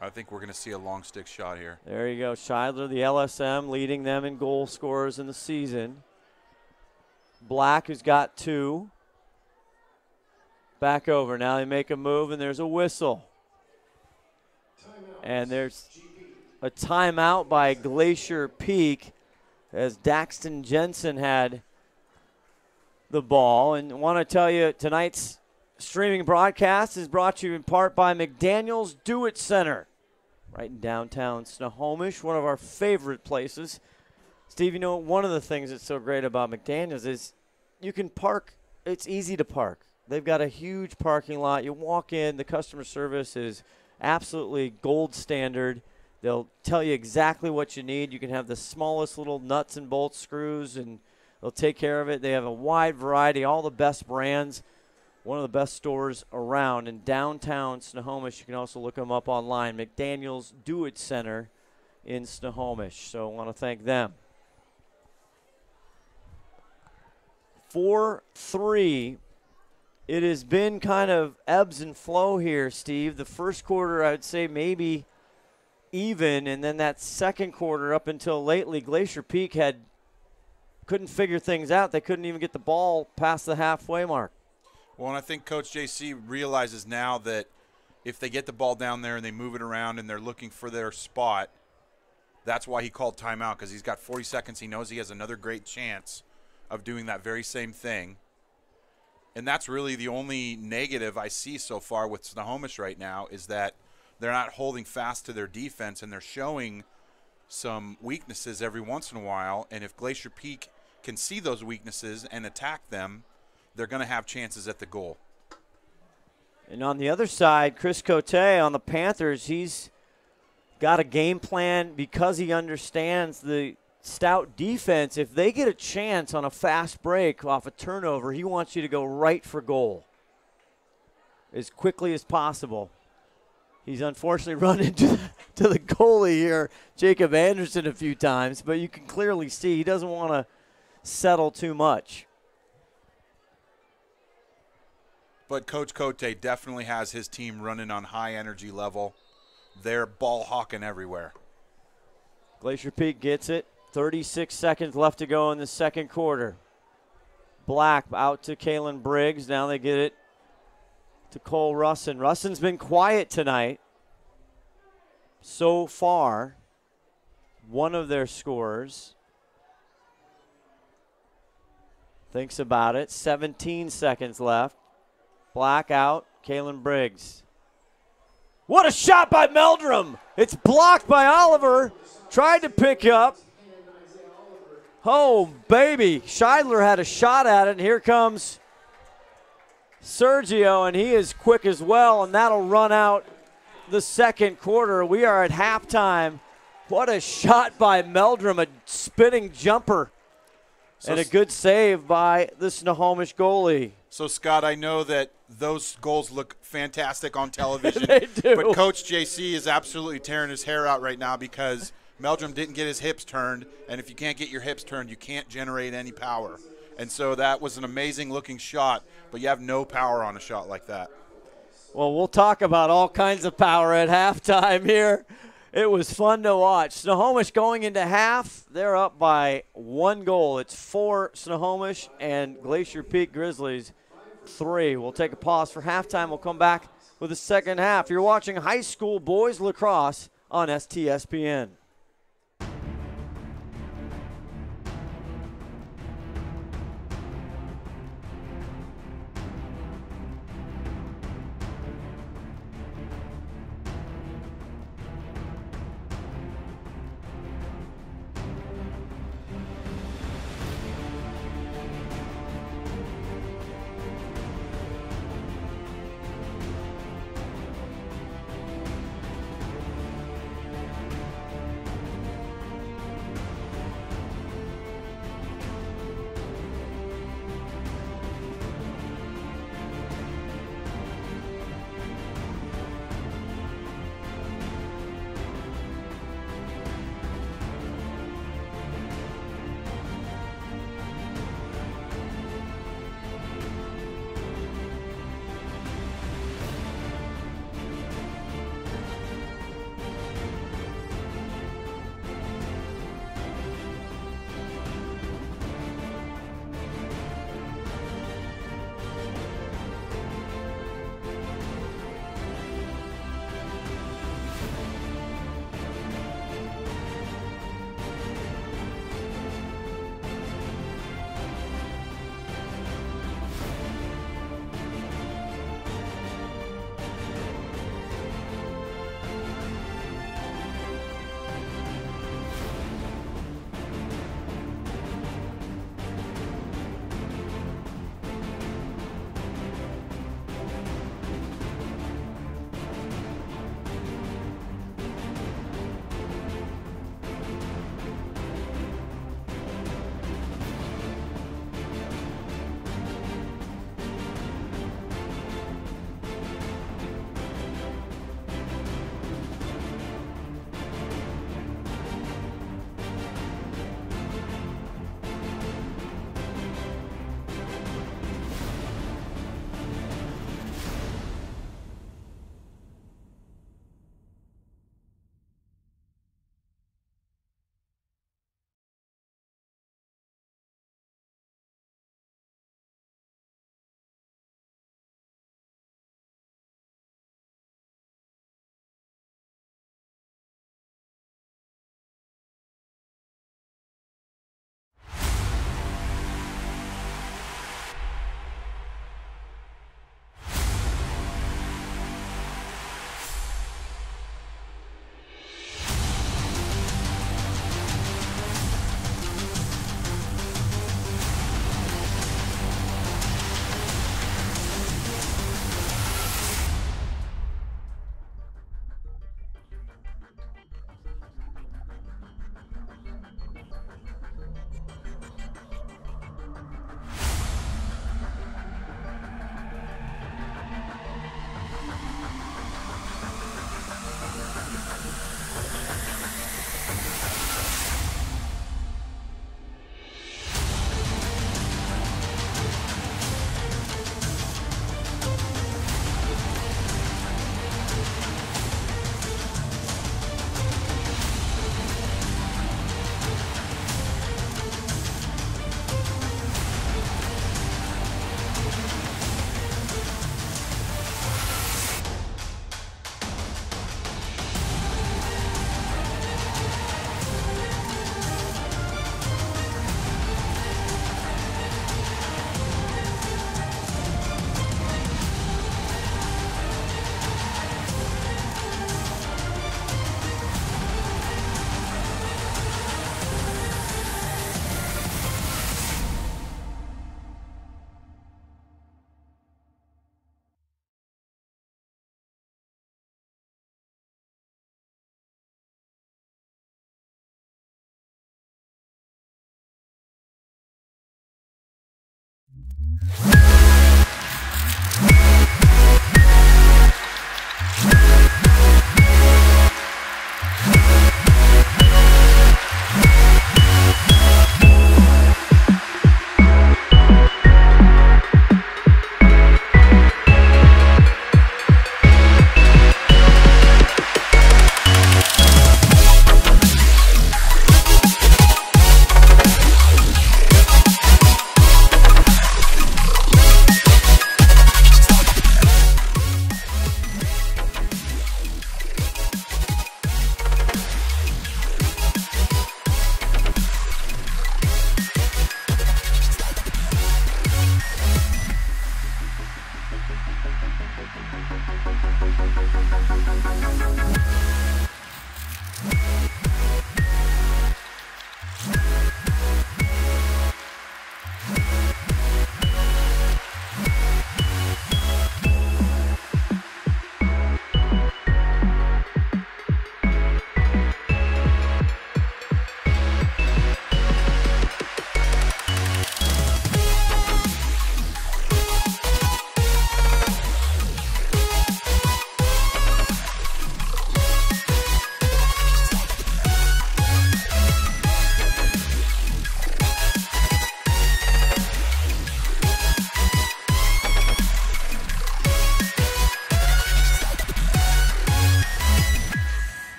I think we're going to see a long stick shot here. There you go, Scheidler, the LSM, leading them in goal scorers in the season. Black, who's got 2. Back over. Now they make a move, and there's a whistle. And there's a timeout by Glacier Peak as Daxton Jensen had the ball. And I want to tell you, tonight's streaming broadcast is brought to you in part by McDaniel's Do-It Center, right in downtown Snohomish, one of our favorite places. Steve, you know, one of the things that's so great about McDaniel's is you can park. It's easy to park. They've got a huge parking lot. You walk in, the customer service is absolutely gold standard. They'll tell you exactly what you need. You can have the smallest little nuts and bolts screws, and they'll take care of it. They have a wide variety, all the best brands, one of the best stores around. In downtown Snohomish, you can also look them up online, McDaniel's Do-It Center in Snohomish. So I want to thank them. 4-3. It has been kind of ebbs and flow here, Steve. The first quarter, I would say maybe even, and then that second quarter up until lately, Glacier Peak couldn't figure things out. They couldn't even get the ball past the halfway mark. Well, and I think Coach JC realizes now that if they get the ball down there and they move it around and they're looking for their spot, that's why he called timeout, because he's got 40 seconds. He knows he has another great chance of doing that very same thing. And that's really the only negative I see so far with Snohomish right now, is that they're not holding fast to their defense and they're showing some weaknesses every once in a while. And if Glacier Peak can see those weaknesses and attack them, they're going to have chances at the goal. And on the other side, Chris Cote on the Panthers, he's got a game plan because he understands the stout defense. If they get a chance on a fast break off a turnover, he wants you to go right for goal as quickly as possible. He's unfortunately run into the goalie here, Jacob Anderson, a few times, but you can clearly see he doesn't want to settle too much. But Coach Cote definitely has his team running on high energy level. They're ball hawking everywhere. Glacier Peak gets it. 36 seconds left to go in the second quarter. Black out to Kalen Briggs. Now they get it to Cole Russin. Russin's been quiet tonight so far. One of their scorers. Thinks about it. 17 seconds left. Black out. Kalen Briggs. What a shot by Meldrum. It's blocked by Oliver. Tried to pick up. Oh, baby. Scheidler had a shot at it, and here comes Sergio, and he is quick as well, and that'll run out the second quarter. We are at halftime. What a shot by Meldrum, a spinning jumper, and a good save by the Snohomish goalie. So, Scott, I know that those goals look fantastic on television. They do. But Coach JC is absolutely tearing his hair out right now because Meldrum didn't get his hips turned, and if you can't get your hips turned, you can't generate any power. And so that was an amazing looking shot, but you have no power on a shot like that. Well, we'll talk about all kinds of power at halftime here. It was fun to watch. Snohomish going into half, they're up by 1 goal. It's 4 Snohomish and Glacier Peak Grizzlies 3. We'll take a pause for halftime. We'll come back with the second half. You're watching high school boys lacrosse on STSPN.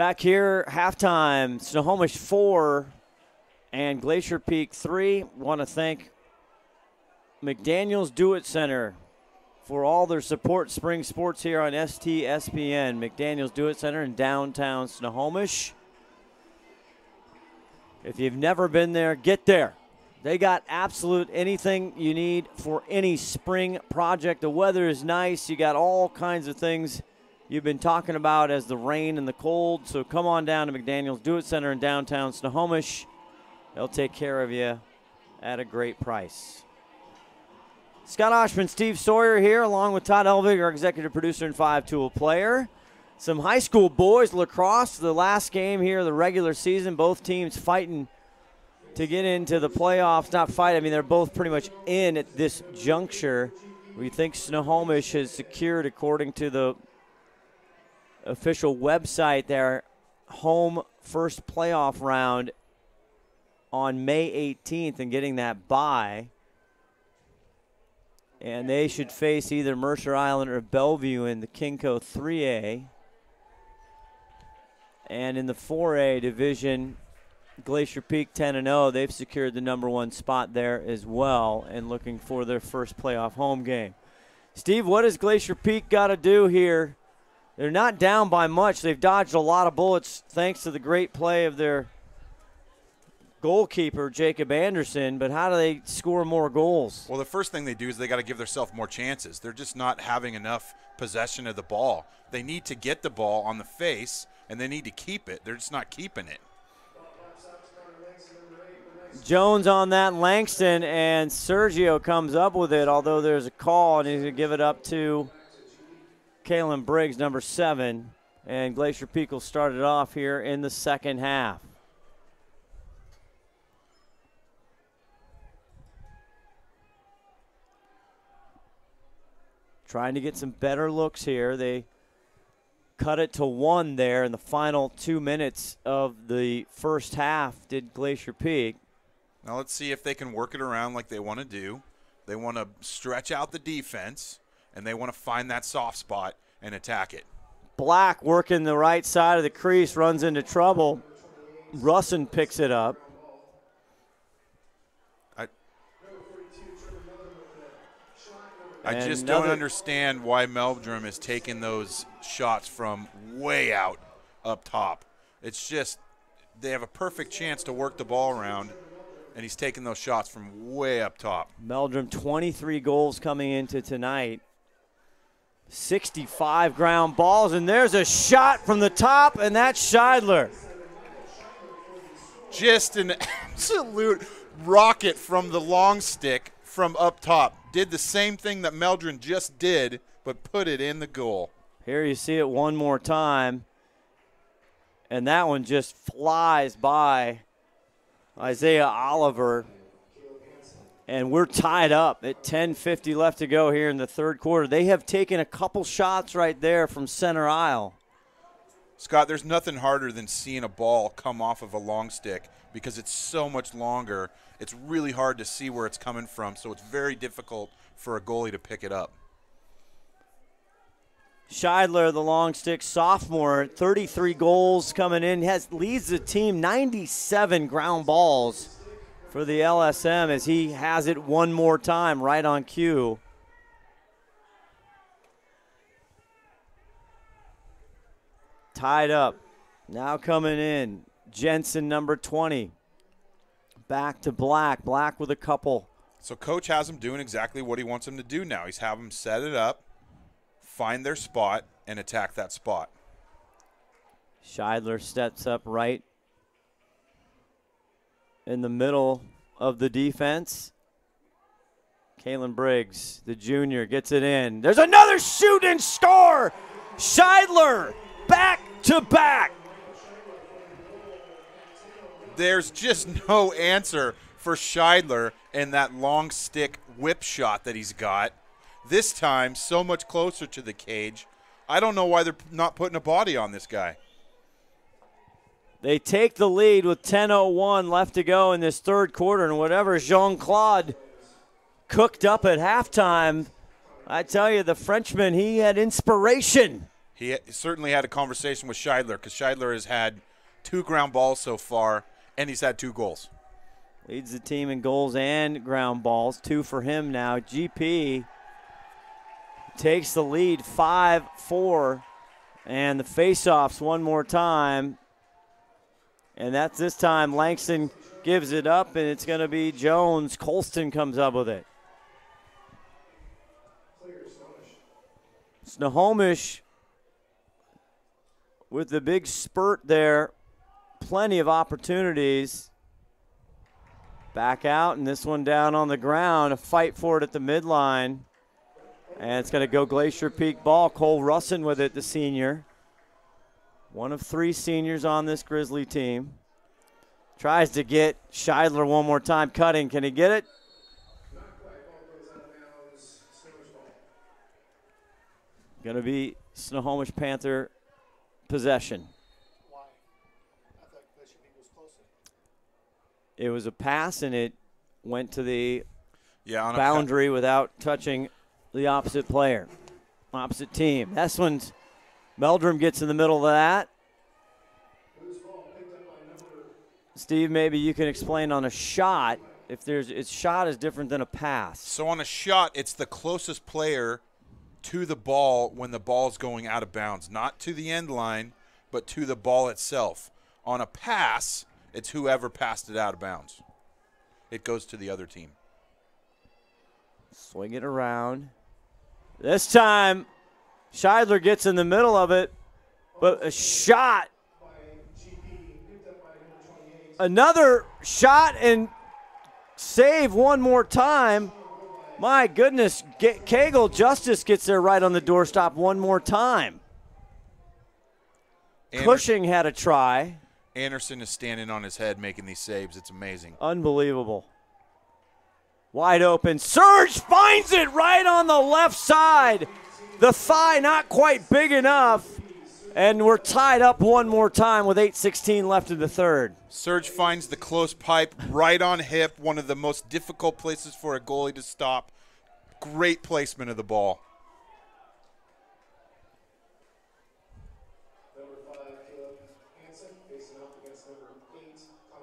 Back here, halftime, Snohomish 4 and Glacier Peak 3. Want to thank McDaniels Do-It Center for all their support spring sports here on STSPN. McDaniels Do-It Center in downtown Snohomish. If you've never been there, get there. They got absolute anything you need for any spring project. The weather is nice. You got all kinds of things you've been talking about as the rain and the cold. So come on down to McDaniels Do-It Center in downtown Snohomish. They'll take care of you at a great price. Scott Ohsman, Steve Sawyer here, along with Todd Elvig, our executive producer and five-tool player. Some high school boys lacrosse, the last game here of the regular season. Both teams fighting to get into the playoffs. Not fight, I mean, they're both pretty much in at this juncture. We think Snohomish has secured, according to the official website, their home first playoff round on May 18th and getting that bye. And they should face either Mercer Island or Bellevue in the Kinko 3A. And in the 4A division, Glacier Peak 10-0. They've secured the #1 spot there as well and looking for their first playoff home game. Steve, what has Glacier Peak got to do here? They're not down by much. They've dodged a lot of bullets thanks to the great play of their goalkeeper, Jacob Anderson, but how do they score more goals? Well, the first thing they do is they got to give themselves more chances. They're just not having enough possession of the ball. They need to get the ball on the face, and they need to keep it. They're just not keeping it. Jones on that, Langston, and Sergio comes up with it, although there's a call, and he's going to give it up to Kalen Briggs, #7, and Glacier Peak will start it off here in the second half. Trying to get some better looks here. They cut it to 1 there in the final 2 minutes of the first half, did Glacier Peak. Now let's see if they can work it around like they want to do. They want to stretch out the defense, and they want to find that soft spot and attack it. Black working the right side of the crease, runs into trouble. Russin picks it up. I just don't understand why Meldrum is taking those shots from way out up top. It's just they have a perfect chance to work the ball around, and he's taking those shots from way up top. Meldrum, 23 goals coming into tonight. 65 ground balls, and there's a shot from the top, and that's Scheidler. Just an absolute rocket from the long stick from up top. Did the same thing that Meldrum just did, but put it in the goal. Here you see it one more time, and that one just flies by Isaiah Oliver. And we're tied up at 10:50 left to go here in the third quarter. They have taken a couple shots right there from center aisle. Scott, there's nothing harder than seeing a ball come off of a long stick because it's so much longer. It's really hard to see where it's coming from, so it's very difficult for a goalie to pick it up. Scheidler, the long stick sophomore, 33 goals coming in, leads the team 97 ground balls for the LSM as he has it one more time right on cue. Tied up. Now coming in, Jensen, #20. Back to Black. Black with a couple. So coach has him doing exactly what he wants him to do now. He's having them set it up, find their spot, and attack that spot. Scheidler steps up right in the middle of the defense. Kalen Briggs, the junior, gets it in. There's another shoot and score! Scheidler, back to back. There's just no answer for Scheidler and that long stick whip shot that he's got. This time, so much closer to the cage. I don't know why they're not putting a body on this guy. They take the lead with 10:01 left to go in this third quarter, and whatever Jean-Claude cooked up at halftime, I tell you, the Frenchman, he had inspiration. He certainly had a conversation with Scheidler because Scheidler has had 2 ground balls so far, and he's had 2 goals. Leads the team in goals and ground balls, 2 for him now. GP takes the lead 5-4, and the faceoffs one more time. And that's this time Langston gives it up, and it's going to be Jones. Colston comes up with it. Snohomish with the big spurt there. Plenty of opportunities. Back out, and this one down on the ground. A fight for it at the midline. And it's going to go Glacier Peak ball. Cole Russin with it, the senior. One of 3 seniors on this Grizzly team. Tries to get Scheidler one more time. Cutting. Can he get it? Going to be Snohomish Panther possession. Why? I thought Glacier Peak was closer. It was a pass, and it went to the on boundary without touching the opposite player, opposite team. This one's Meldrum gets in the middle of that. Steve, maybe you can explain on a shot if its shot is different than a pass. So on a shot, it's the closest player to the ball when the ball's going out of bounds, not to the end line, but to the ball itself. On a pass, it's whoever passed it out of bounds. It goes to the other team. Swing it around. This time, Scheidler gets in the middle of it, but a shot. Another shot and save one more time. My goodness, Cagle Justice gets there right on the doorstop one more time. Cushing had a try. Anderson is standing on his head making these saves. It's amazing. Unbelievable. Wide open. Surge finds it right on the left side. The thigh not quite big enough. And we're tied up one more time with 8:16 left in the third. Surge finds the close pipe right on hip, one of the most difficult places for a goalie to stop. Great placement of the ball.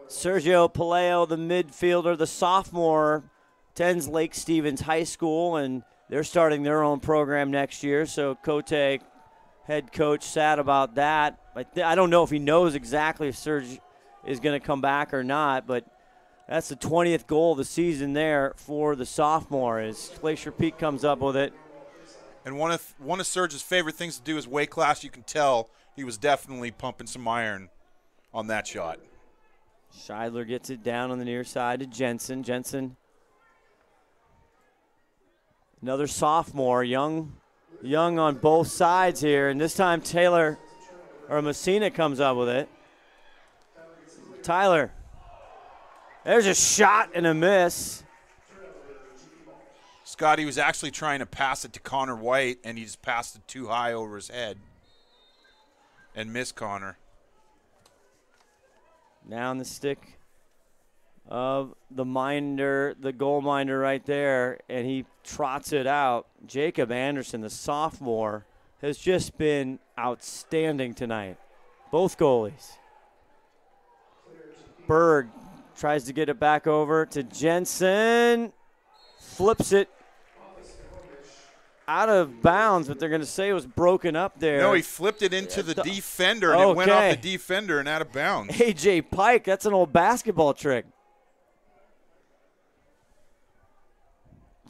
Sergio Paleo, the midfielder, the sophomore, attends Lake Stevens High School, and they're starting their own program next year. So Cote, head coach, sad about that. I don't know if he knows exactly if Serge is going to come back or not, but that's the 20th goal of the season there for the sophomore as Glacier Peak comes up with it. And one of Serge's favorite things to do is weight class. You can tell he was definitely pumping some iron on that shot. Scheidler gets it down on the near side to Jensen. Jensen, another sophomore, young on both sides here, and this time Messina comes up with it. Tyler, there's a shot and a miss. Scotty was actually trying to pass it to Connor White, and he just passed it too high over his head and missed Connor. Now on the stick of the goal minder right there, and he trots it out. Jacob Anderson, the sophomore, has just been outstanding tonight. Both goalies. Berg tries to get it back over to Jensen. Flips it out of bounds, but they're going to say it was broken up there. No, he flipped it into the defender, and it went off the defender and out of bounds. A.J. Pike, that's an old basketball trick.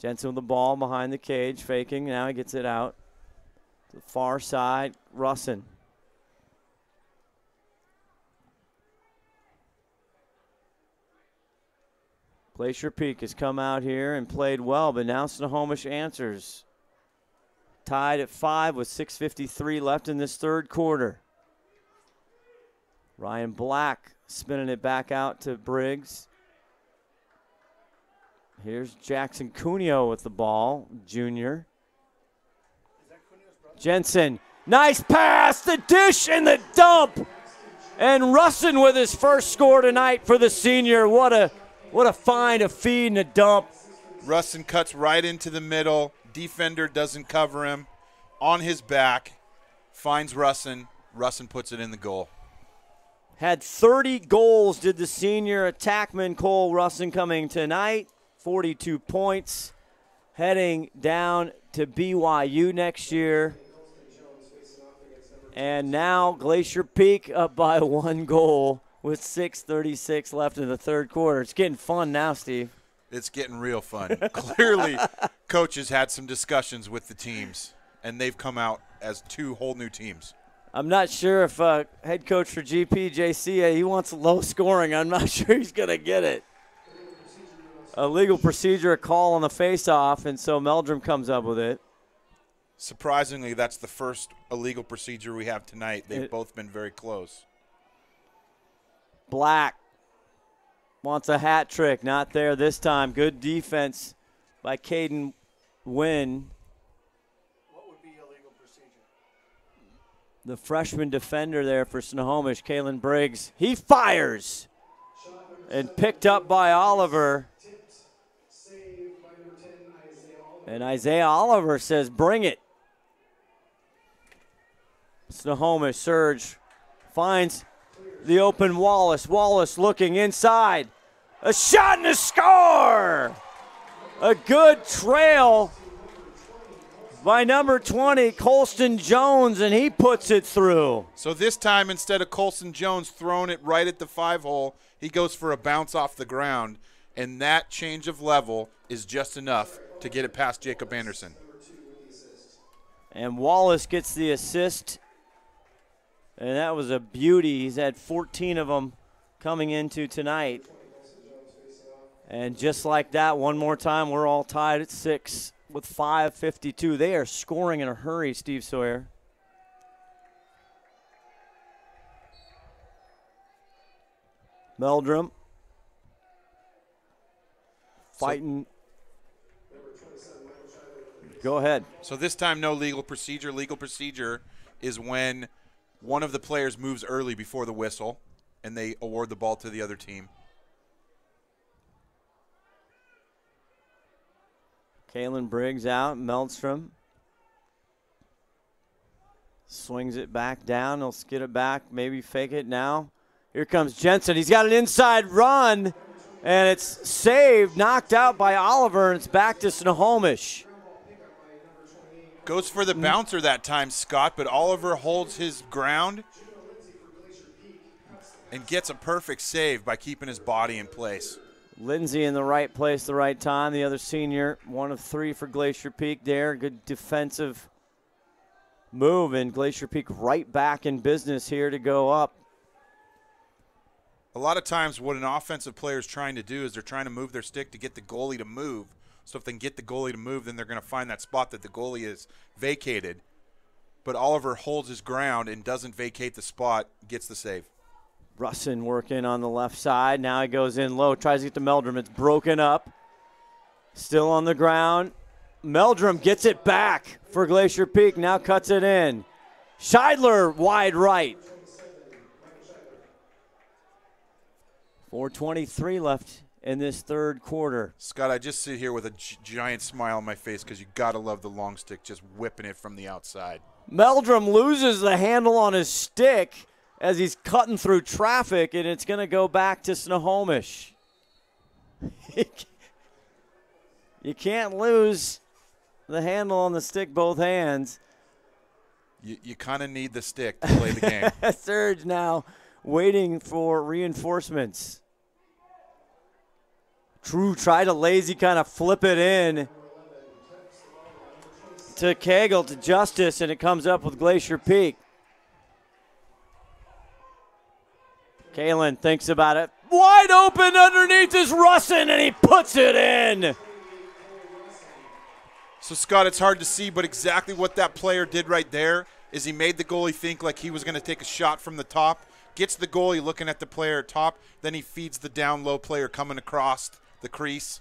Jensen with the ball behind the cage, faking. Now he gets it out to the far side. Russin. Glacier Peak has come out here and played well, but now Snohomish answers. Tied at 5 with 6:53 left in this third quarter. Ryan Black spinning it back out to Briggs. Here's Jackson Cuneo with the ball, junior. Jensen, nice pass, the dish and the dump. And Russin with his first score tonight for the senior. What a find, a feed, and a dump. Russin cuts right into the middle. Defender doesn't cover him. On his back, finds Russin. Russin puts it in the goal. Had 30 goals, did the senior attackman Cole Russin coming tonight. 42 points. Heading down to BYU next year. And now Glacier Peak up by 1 goal with 6:36 left in the third quarter. It's getting fun now, Steve. It's getting real fun. Clearly, coaches had some discussions with the teams, and they've come out as 2 whole new teams. I'm not sure if head coach for GPJC, he wants low scoring. I'm not sure he's going to get it. A legal procedure, a call on the face-off, and so Meldrum comes up with it. Surprisingly, that's the first illegal procedure we have tonight. They've both been very close. Black wants a hat trick. Not there this time. Good defense by Caden Wynn. What would be illegal procedure? The freshman defender there for Snohomish, Kalen Briggs. He fires and picked up by Oliver. And Isaiah Oliver says, bring it. Snohomish surge finds the open Wallace. Wallace looking inside. A shot and a score! A good trail by number 20, Colston Jones, and he puts it through. So this time, instead of Colston Jones throwing it right at the 5-hole, he goes for a bounce off the ground, and that change of level is just enough to get it past Jacob Anderson. And Wallace gets the assist, and that was a beauty. He's had 14 of them coming into tonight. And just like that, one more time, we're all tied at 6 with 5:52. They are scoring in a hurry, Steve Sawyer. Meldrum fighting. Go ahead. So this time, no legal procedure. Legal procedure is when one of the players moves early before the whistle, and they award the ball to the other team. Kalen Briggs out. Meldstrom swings it back down. He'll skid it back, maybe fake it now. Here comes Jensen. He's got an inside run, and it's saved, knocked out by Oliver, and it's back to Snohomish. Goes for the bouncer that time, Scott, but Oliver holds his ground and gets a perfect save by keeping his body in place. Lindsay in the right place, the right time. The other senior, 1 of 3 for Glacier Peak there. Good defensive move, and Glacier Peak right back in business here to go up. A lot of times what an offensive player is trying to do is they're trying to move their stick to get the goalie to move. So if they can get the goalie to move, then they're going to find that spot that the goalie is vacated. But Oliver holds his ground and doesn't vacate the spot, gets the save. Russin working on the left side. Now he goes in low, tries to get to Meldrum. It's broken up. Still on the ground. Meldrum gets it back for Glacier Peak. Now cuts it in. Scheidler wide right. 4:23 left in this third quarter. Scott, I just sit here with a giant smile on my face because you got to love the long stick just whipping it from the outside. Meldrum loses the handle on his stick as he's cutting through traffic, and it's going to go back to Snohomish. You can't lose the handle on the stick both hands. You kind of need the stick to play the game. Surge now waiting for reinforcements. True tried to lazy kind of flip it in to Cagle, to Justice, and it comes up with Glacier Peak. Kalen thinks about it. Wide open underneath is Russin, and he puts it in. So, Scott, it's hard to see, but exactly what that player did right there is he made the goalie think like he was going to take a shot from the top, gets the goalie looking at the player top, then he feeds the down low player coming across the crease.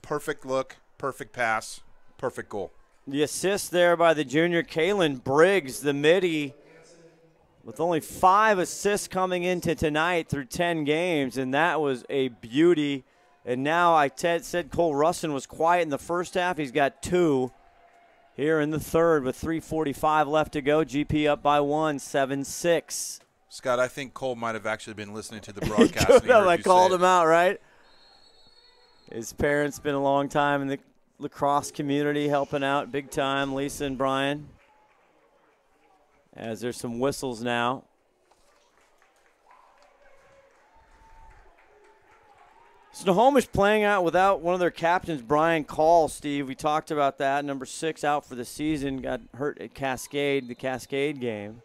Perfect look, perfect pass, perfect goal. The assist there by the junior Kalen Briggs, the midi, with only 5 assists coming into tonight through 10 games, and that was a beauty. And now I said Cole Russin was quiet in the first half. He's got 2. here in the third with 3:45 left to go. GP up by 1, 7-6. Scott, I think Cole might have actually been listening to the broadcast. Could have, I called him out, right? His parents been a long time in the lacrosse community, helping out big time, Lisa and Brian. As there's some whistles now. Snohomish playing out without one of their captains, Brian Call, Steve. We talked about that. Number 6 out for the season, got hurt at Cascade, the Cascade game.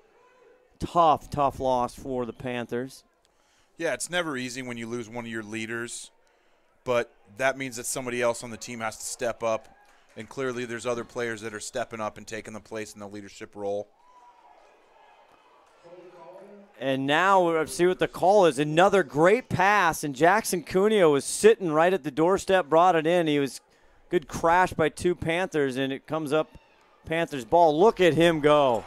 Tough loss for the Panthers. Yeah, it's never easy when you lose one of your leaders, but that means that somebody else on the team has to step up, and clearly there's other players that are stepping up and taking the place in the leadership role. And now we'll see what the call is. Another great pass, and Jackson Cuneo was sitting right at the doorstep, brought it in. He was good crash by 2 Panthers, and it comes up Panthers ball. Look at him go.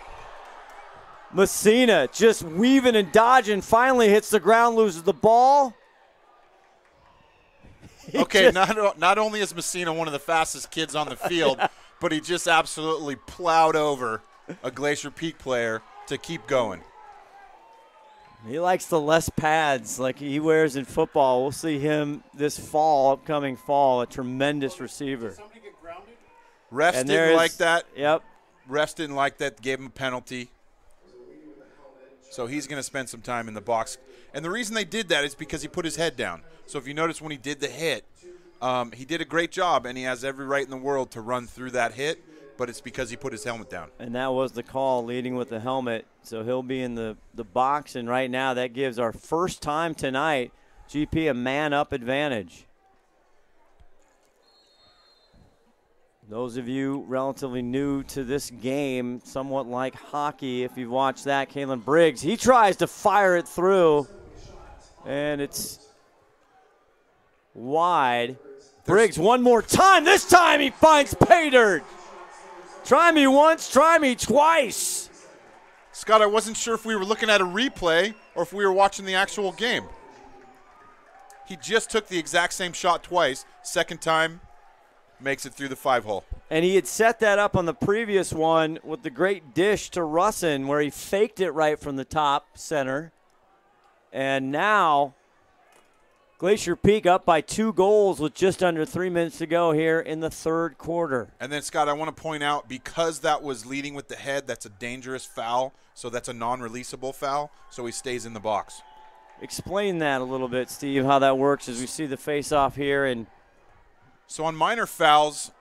Messina just weaving and dodging, finally hits the ground, loses the ball. Okay, not only is Messina one of the fastest kids on the field, but he just absolutely plowed over a Glacier Peak player to keep going. He likes the less pads like he wears in football. We'll see him this fall, upcoming fall, a tremendous receiver. Did somebody get grounded? Refs didn't like that. Yep. Refs didn't like that, gave him a penalty. So he's going to spend some time in the box. And the reason they did that is because he put his head down. So if you notice when he did the hit, he did a great job, and he has every right in the world to run through that hit, but it's because he put his helmet down. And that was the call, leading with the helmet. So he'll be in the box, and right now that gives our first time tonight GP a man-up advantage. Those of you relatively new to this game, somewhat like hockey, if you've watched that, Kalen Briggs, he tries to fire it through, and it's wide. Briggs one more time. This time he finds pay dirt. Try me once, try me twice. Scott, I wasn't sure if we were looking at a replay or if we were watching the actual game. He just took the exact same shot twice. Second time, makes it through the 5-hole. And he had set that up on the previous one with the great dish to Russin, where he faked it right from the top center. And now Glacier Peak up by 2 goals with just under 3 minutes to go here in the third quarter. And then, Scott, I want to point out, because that was leading with the head, that's a dangerous foul, so that's a non-releasable foul, so he stays in the box. Explain that a little bit, Steve, how that works as we see the face-off here. And so on minor fouls,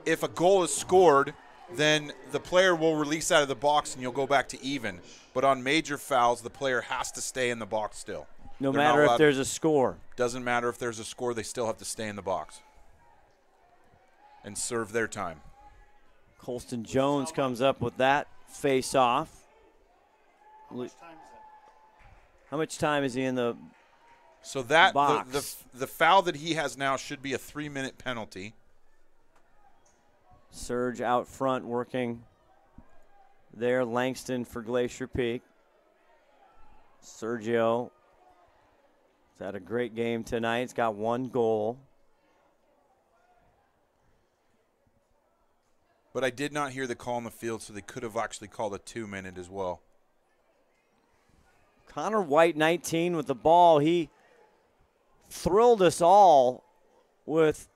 if a goal is scored, then the player will release out of the box and you'll go back to even. But on major fouls, the player has to stay in the box still. No matter if there's a score. Doesn't matter if there's a score, they still have to stay in the box and serve their time. Colston Jones comes up with that face-off. How much time is that? How much time is he in the So that box? The foul that he has now should be a 3-minute penalty. Surge out front working there. Langston for Glacier Peak. Sergio has had a great game tonight. He's got 1 goal. But I did not hear the call on the field, so they could have actually called a 2-minute as well. Connor White, 19, with the ball. He thrilled us all with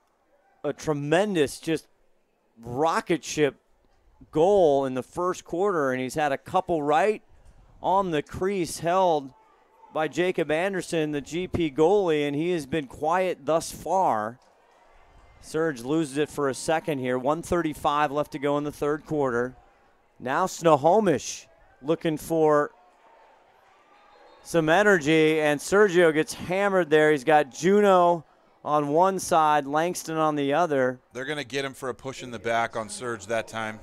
a tremendous, just rocket ship goal in the first quarter, and he's had a couple right on the crease held by Jacob Anderson, the GP goalie, and he has been quiet thus far. Surge loses it for a second here. 1:35 left to go in the third quarter. Now Snohomish looking for some energy, and Sergio gets hammered there. He's got Juno on one side, Langston on the other. They're going to get him for a push in the back on Surge that time.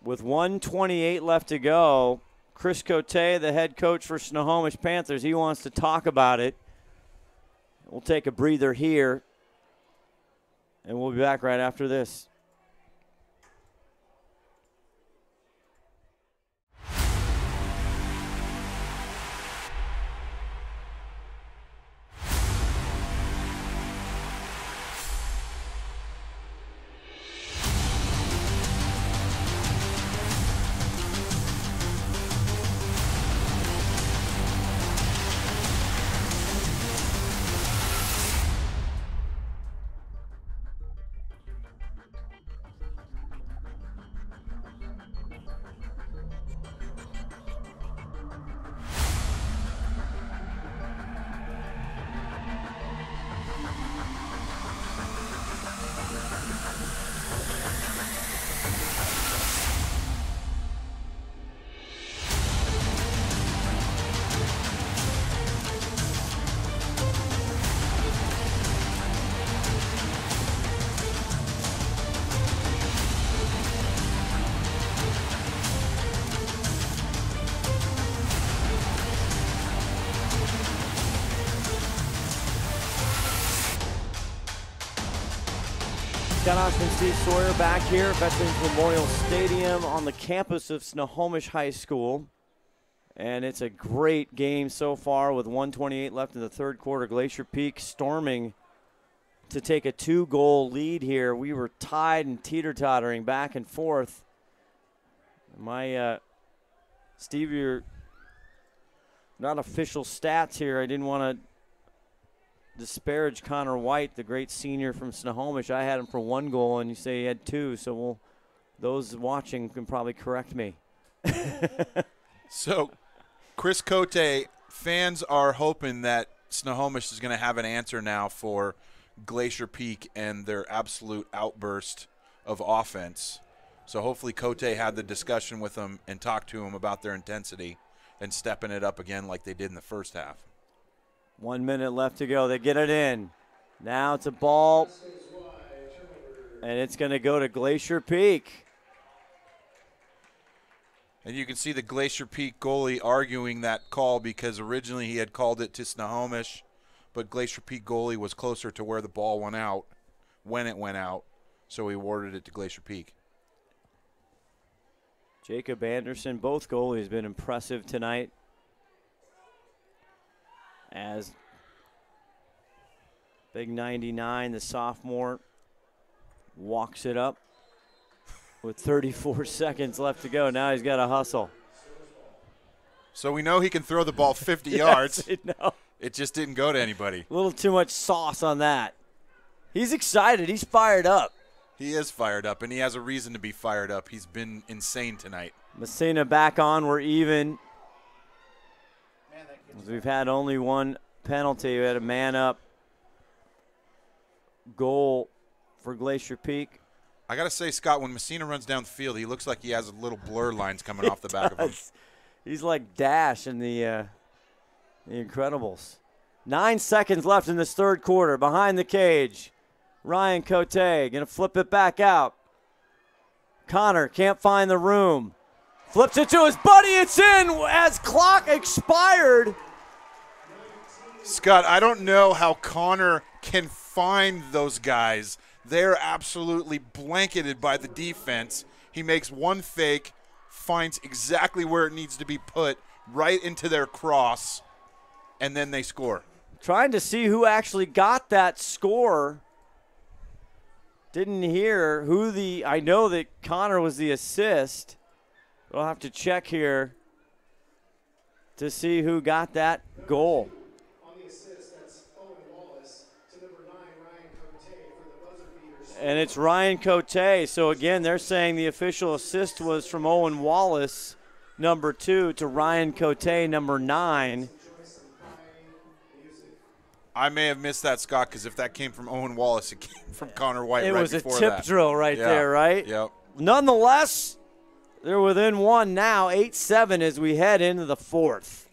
With 1:28 left to go, Chris Cote, the head coach for Snohomish Panthers, he wants to talk about it. We'll take a breather here, and we'll be back right after this. Scott Ohsman, Steve Sawyer back here at Veterans Memorial Stadium on the campus of Snohomish High School. And it's a great game so far with 1:28 left in the third quarter. Glacier Peak storming to take a 2-goal lead here. We were tied and teeter-tottering back and forth. Steve, your not official stats here. I didn't want to disparage Connor White, the great senior from Snohomish. I had him for 1 goal, and you say he had 2, so those watching can probably correct me. So, Chris Cote, fans are hoping that Snohomish is going to have an answer now for Glacier Peak and their absolute outburst of offense. So hopefully Cote had the discussion with them and talked to them about their intensity and stepping it up again like they did in the first half. 1 minute left to go. They get it in. Now it's a ball, and it's going to go to Glacier Peak. And you can see the Glacier Peak goalie arguing that call because originally he had called it to Snohomish, but Glacier Peak goalie was closer to where the ball went out when it went out, so he awarded it to Glacier Peak. Jacob Anderson, both goalies been impressive tonight. As big 99, the sophomore, walks it up with 34 seconds left to go. Now he's got to hustle. So we know he can throw the ball 50 yards. Yes, no. It just didn't go to anybody. A little too much sauce on that. He's excited. He's fired up. He is fired up, and he has a reason to be fired up. He's been insane tonight. Messina back on. We're even. We've had only one penalty. We had a man-up goal for Glacier Peak. I got to say, Scott, when Messina runs down the field, he looks like he has little blur lines coming off the back of him. He's like Dash in the Incredibles. 9 seconds left in this third quarter. Behind the cage, Ryan Cote going to flip it back out. Connor can't find the room. Flips it to his buddy. It's in as clock expired. Scott, I don't know how Connor can find those guys. They're absolutely blanketed by the defense. He makes one fake, finds exactly where it needs to be put, right into their cross, and then they score. Trying to see who actually got that score. Didn't hear who I know that Connor was the assist. We'll have to check here to see who got that goal. On the assist, that's Owen Wallace to number 9, Ryan Cote for the buzzer beater. And it's Ryan Cote. So again, they're saying the official assist was from Owen Wallace, number 2, to Ryan Cote, number 9. I may have missed that, Scott, because if that came from Owen Wallace, it came from Connor White it right was before a tip that. drill right there, right? Yep. Nonetheless, they're within one now, 8-7 as we head into the fourth.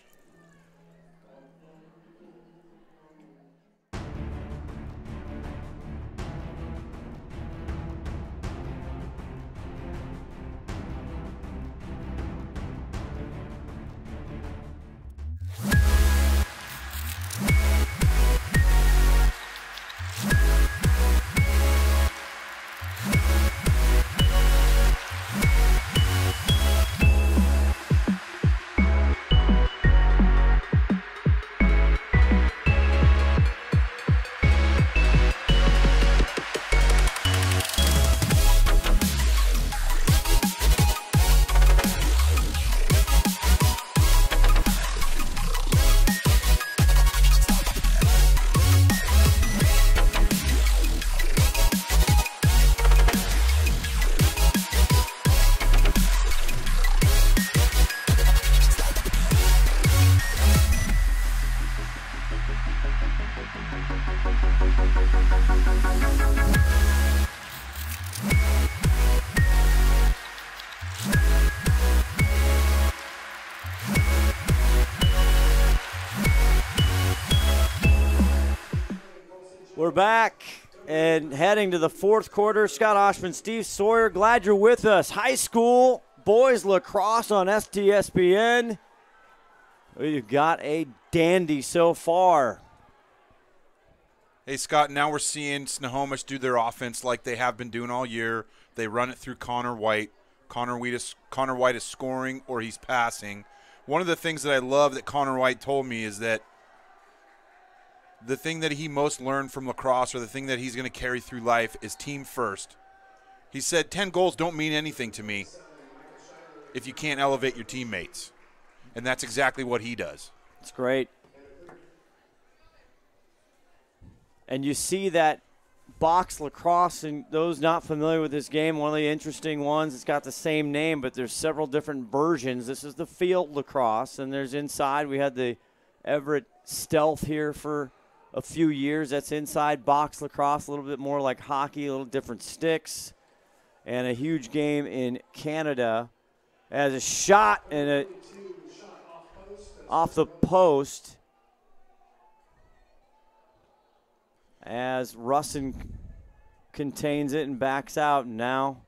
We're back and heading to the fourth quarter. Scott Ohsman, Steve Sawyer, glad you're with us. High school boys lacrosse on STSPN. We've got a dandy so far. Hey, Scott, now we're seeing Snohomish do their offense like they have been doing all year. They run it through Connor White. Connor White is scoring or he's passing. One of the things that I love that Connor White told me is that the thing that he most learned from lacrosse, or the thing that he's going to carry through life, is team first. He said 10 goals don't mean anything to me if you can't elevate your teammates. And that's exactly what he does. It's great. And you see that box lacrosse, and those not familiar with this game, one of the interesting ones, it's got the same name, but there's several different versions. This is the field lacrosse, and there's inside. We had the Everett Stealth here for a few years. That's inside box lacrosse, a little bit more like hockey, a little different sticks, and a huge game in Canada. As a shot and a off the post, as Russin contains it and backs out. Now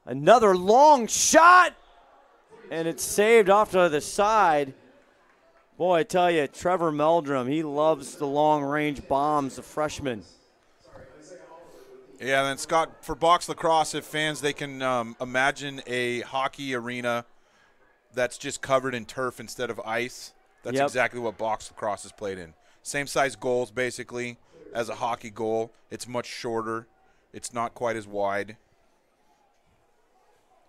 another long shot, and it's saved off to the side. Boy, I tell you, Trevor Meldrum, he loves the long-range bombs, the freshman. Yeah, and then, Scott, for box lacrosse, if fans, they can imagine a hockey arena that's just covered in turf instead of ice. That's exactly what box lacrosse is played in. Same size goals, basically, as a hockey goal. It's much shorter. It's not quite as wide.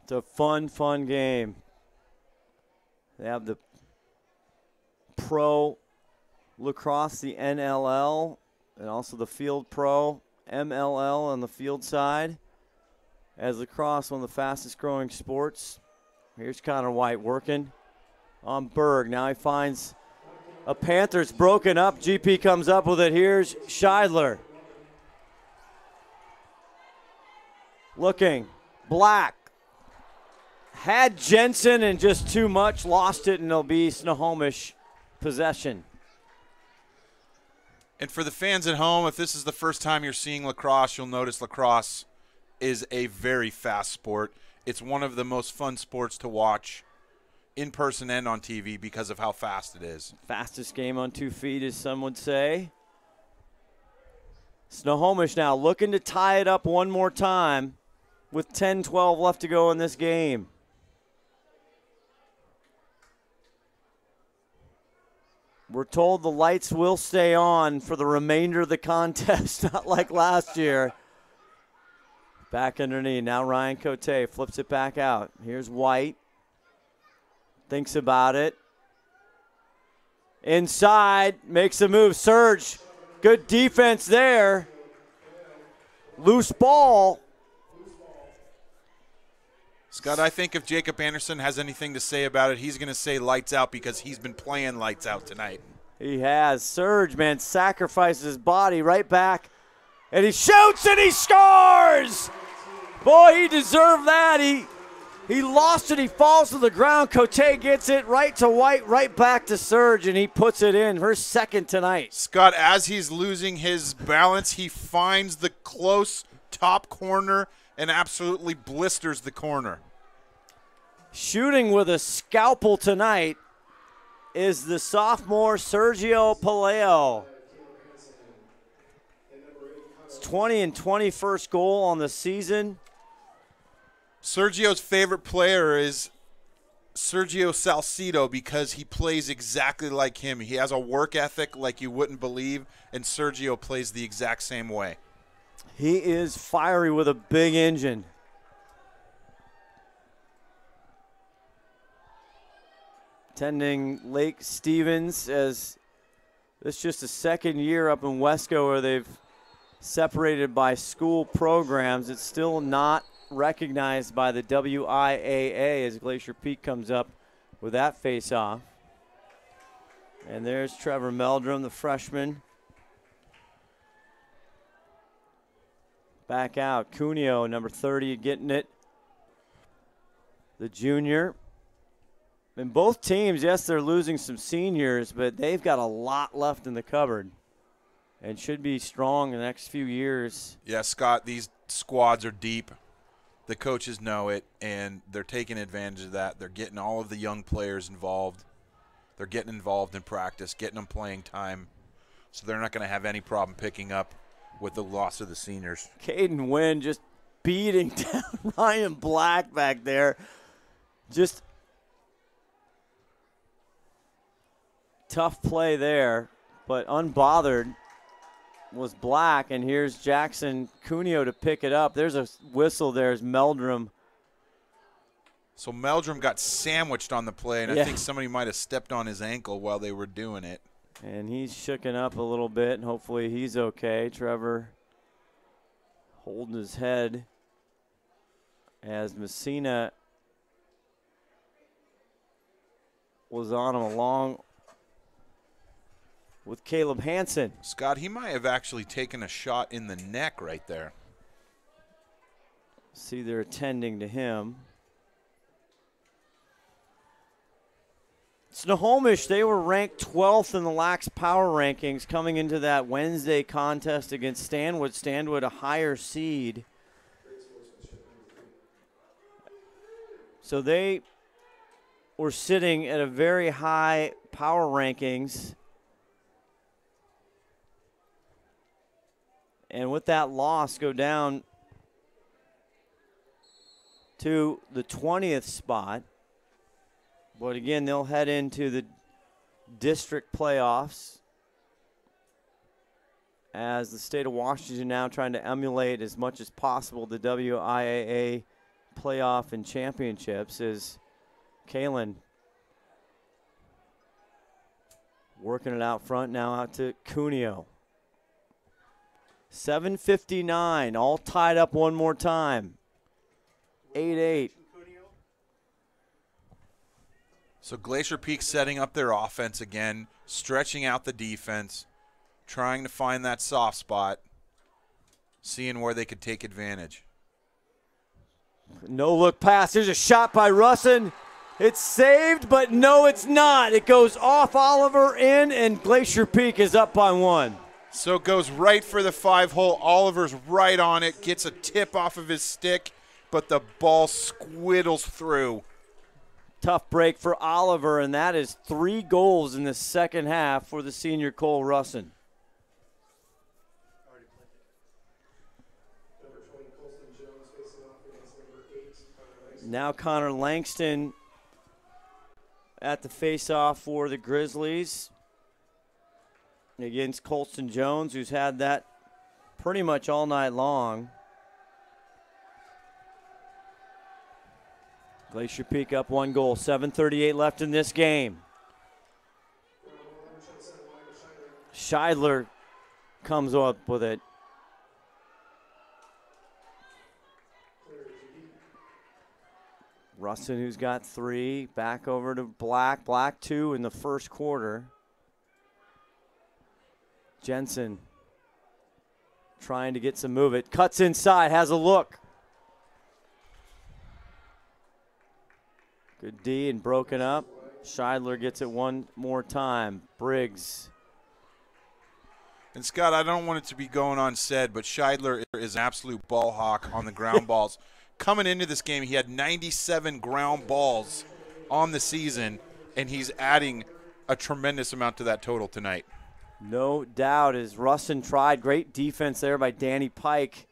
It's a fun, fun game. They have the Pro Lacrosse, the NLL, and also the Field Pro, MLL on the field side. As lacrosse, one of the fastest growing sports. Here's Connor White working on Berg. Now he finds a Panthers broken up. GP comes up with it. Here's Scheidler. Looking. Black. Had Jensen and just too much. Lost it, and it'll be Snohomish possession. And for the fans at home, if this is the first time you're seeing lacrosse, you'll notice lacrosse is a very fast sport. It's one of the most fun sports to watch in person and on TV because of how fast it is. Fastest game on 2 feet, as some would say. Snohomish now looking to tie it up one more time with 10-12 left to go in this game. We're told the lights will stay on for the remainder of the contest, not like last year. Back underneath. Now Ryan Cote flips it back out. Here's White. Thinks about it. Inside. Makes a move. Surge. Good defense there. Loose ball. Scott, I think if Jacob Anderson has anything to say about it, he's going to say lights out because he's been playing lights out tonight. He has. Surge, man, sacrifices his body right back. And he shoots and he scores! Boy, he deserved that. He lost it. He falls to the ground. Cote gets it right to White, right back to Surge, and he puts it in. Her second tonight. Scott, as he's losing his balance, he finds the close top corner and absolutely blisters the corner. Shooting with a scalpel tonight is the sophomore Sergio Paleo. It's 20 and 21st goal on the season. Sergio's favorite player is Sergio Salcido because he plays exactly like him. He has a work ethic like you wouldn't believe, and Sergio plays the exact same way. He is fiery with a big engine. Attending Lake Stevens, as it's just a second year up in Wesco where they've separated by school programs. It's still not recognized by the WIAA as Glacier Peak comes up with that face-off. And there's Trevor Meldrum, the freshman. Back out. Cuneo, number 30, getting it. The junior. And both teams, yes, they're losing some seniors, but they've got a lot left in the cupboard and should be strong in the next few years. Yeah, Scott, these squads are deep. The coaches know it, and they're taking advantage of that. They're getting all of the young players involved. They're getting involved in practice, getting them playing time. So they're not going to have any problem picking up with the loss of the seniors. Caden Wynn just beating down Ryan Black back there. Just tough play there, but unbothered was Black, and here's Jackson Cuneo to pick it up. There's a whistle there as Meldrum. So Meldrum got sandwiched on the play, and Yeah. I think somebody might have stepped on his ankle while they were doing it. And he's shooken up a little bit, and hopefully he's okay. Trevor holding his head as Messina was on him along with Caleb Hansen. Scott, he might have actually taken a shot in the neck right there. See, they're attending to him. Snohomish, they were ranked 12th in the Lax Power Rankings coming into that Wednesday contest against Stanwood. Stanwood, a higher seed. So they were sitting at a very high power rankings. And with that loss, go down to the 20th spot. But again, they'll head into the district playoffs as the state of Washington now trying to emulate as much as possible the WIAA playoff and championships. As Kalen working it out front, now out to Cuneo. 7:59, all tied up one more time. 8-8. So Glacier Peak setting up their offense again, stretching out the defense, trying to find that soft spot, seeing where they could take advantage. No look pass. Here's a shot by Russin. It's saved, but no, it's not. It goes off Oliver in, and Glacier Peak is up by one. So it goes right for the 5-hole. Oliver's right on it, gets a tip off of his stick, but the ball squiddles through. Tough break for Oliver, and that is 3 goals in the second half for the senior Cole Russin. Now Connor Langston at the face-off for the Grizzlies against Colston Jones, who's had that pretty much all night long. Glacier Peak up 1 goal, 7:38 left in this game. Scheidler comes up with it. Russin, who's got 3, back over to Black. Black 2 in the first quarter. Jensen trying to get some movement. Cuts inside, has a look. Good D and broken up. Scheidler gets it one more time. Briggs. And Scott, I don't want it to be going on said, but Scheidler is an absolute ball hawk on the ground balls. Coming into this game, he had 97 ground balls on the season, and he's adding a tremendous amount to that total tonight. No doubt, as Russin tried. Great defense there by Danny Pike.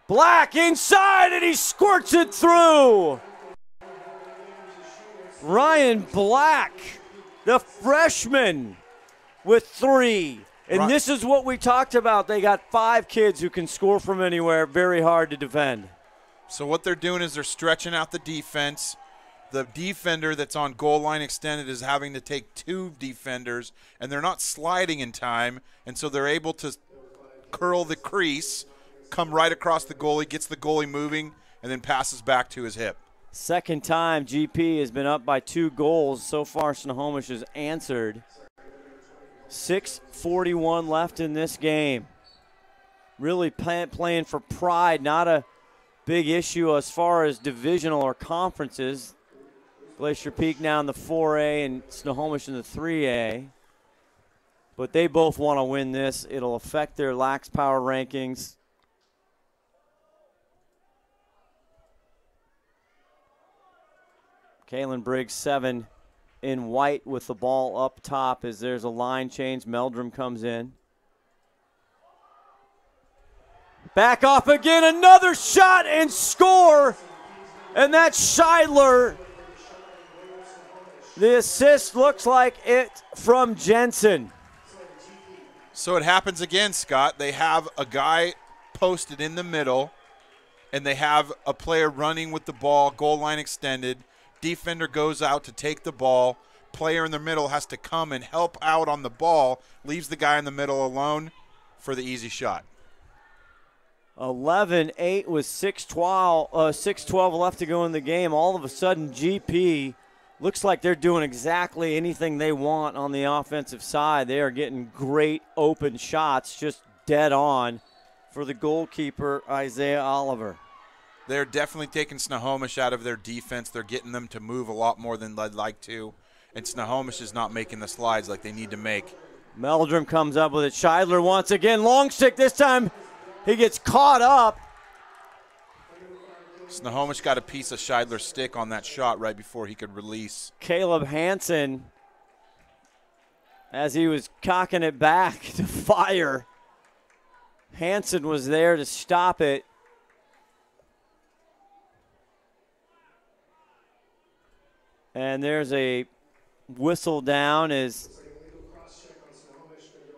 Black inside, and he squirts it through. Ryan Black, the freshman, with 3. And this is what we talked about. They got 5 kids who can score from anywhere. Very hard to defend. So what they're doing is they're stretching out the defense. The defender that's on goal line extended is having to take 2 defenders, and they're not sliding in time, and so they're able to curl the crease, come right across the goalie, gets the goalie moving, and then passes back to his hip. Second time GP has been up by 2 goals. So far, Snohomish has answered. 6:41 left in this game. Really playing for pride, not a big issue as far as divisional or conferences. Glacier Peak now in the 4A and Snohomish in the 3A. But they both want to win this. It'll affect their Lax Power rankings. Kalen Briggs 7 in white with the ball up top as there's a line change. Meldrum comes in. Back off again, another shot and score. And that's Scheidler. The assist looks like it from Jensen. So it happens again, Scott. They have a guy posted in the middle, and they have a player running with the ball, goal line extended. Defender goes out to take the ball. Player in the middle has to come and help out on the ball, leaves the guy in the middle alone for the easy shot. 11-8 with 6:12 left to go in the game. All of a sudden, GP looks like they're doing exactly anything they want on the offensive side. They are getting great open shots, just dead on for the goalkeeper, Isaiah Oliver. They're definitely taking Snohomish out of their defense. They're getting them to move a lot more than they'd like to. And Snohomish is not making the slides like they need to make. Meldrum comes up with it. Scheidler once again. Long stick this time. He gets caught up. Snohomish got a piece of Scheidler's stick on that shot right before he could release. Caleb Hansen, as he was cocking it back to fire, Hansen was there to stop it. And there's a whistle down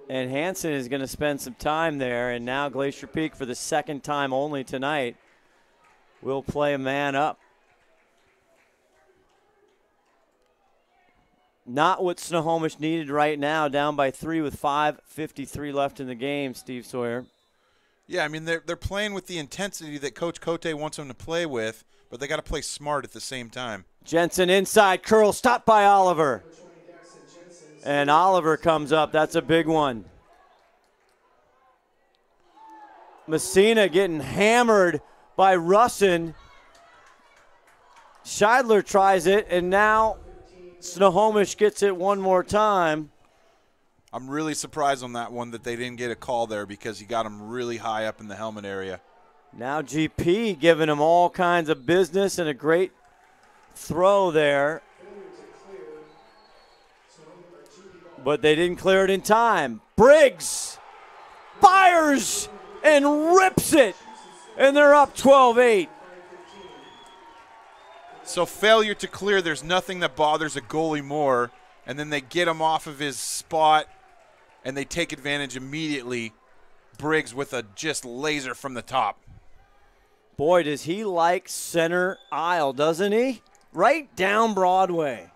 and Hansen is going to spend some time there. And now Glacier Peak, for the second time only tonight, will play a man up. Not what Snohomish needed right now, down by 3 with 5:53 left in the game, Steve Sawyer. Yeah, I mean, they're playing with the intensity that Coach Cote wants them to play with, but they got to play smart at the same time. Jensen inside, curl, stopped by Oliver. And Oliver comes up. That's a big one. Messina getting hammered by Russin. Scheidler tries it, and now Snohomish gets it one more time. I'm really surprised on that one that they didn't get a call there because he got him really high up in the helmet area. Now GP giving him all kinds of business and a great throw there. But they didn't clear it in time. Briggs fires and rips it, and they're up 12-8. So failure to clear, there's nothing that bothers a goalie more, and then they get him off of his spot, and they take advantage immediately. Briggs with a just laser from the top. Boy, does he like center aisle, doesn't he? Right down Broadway.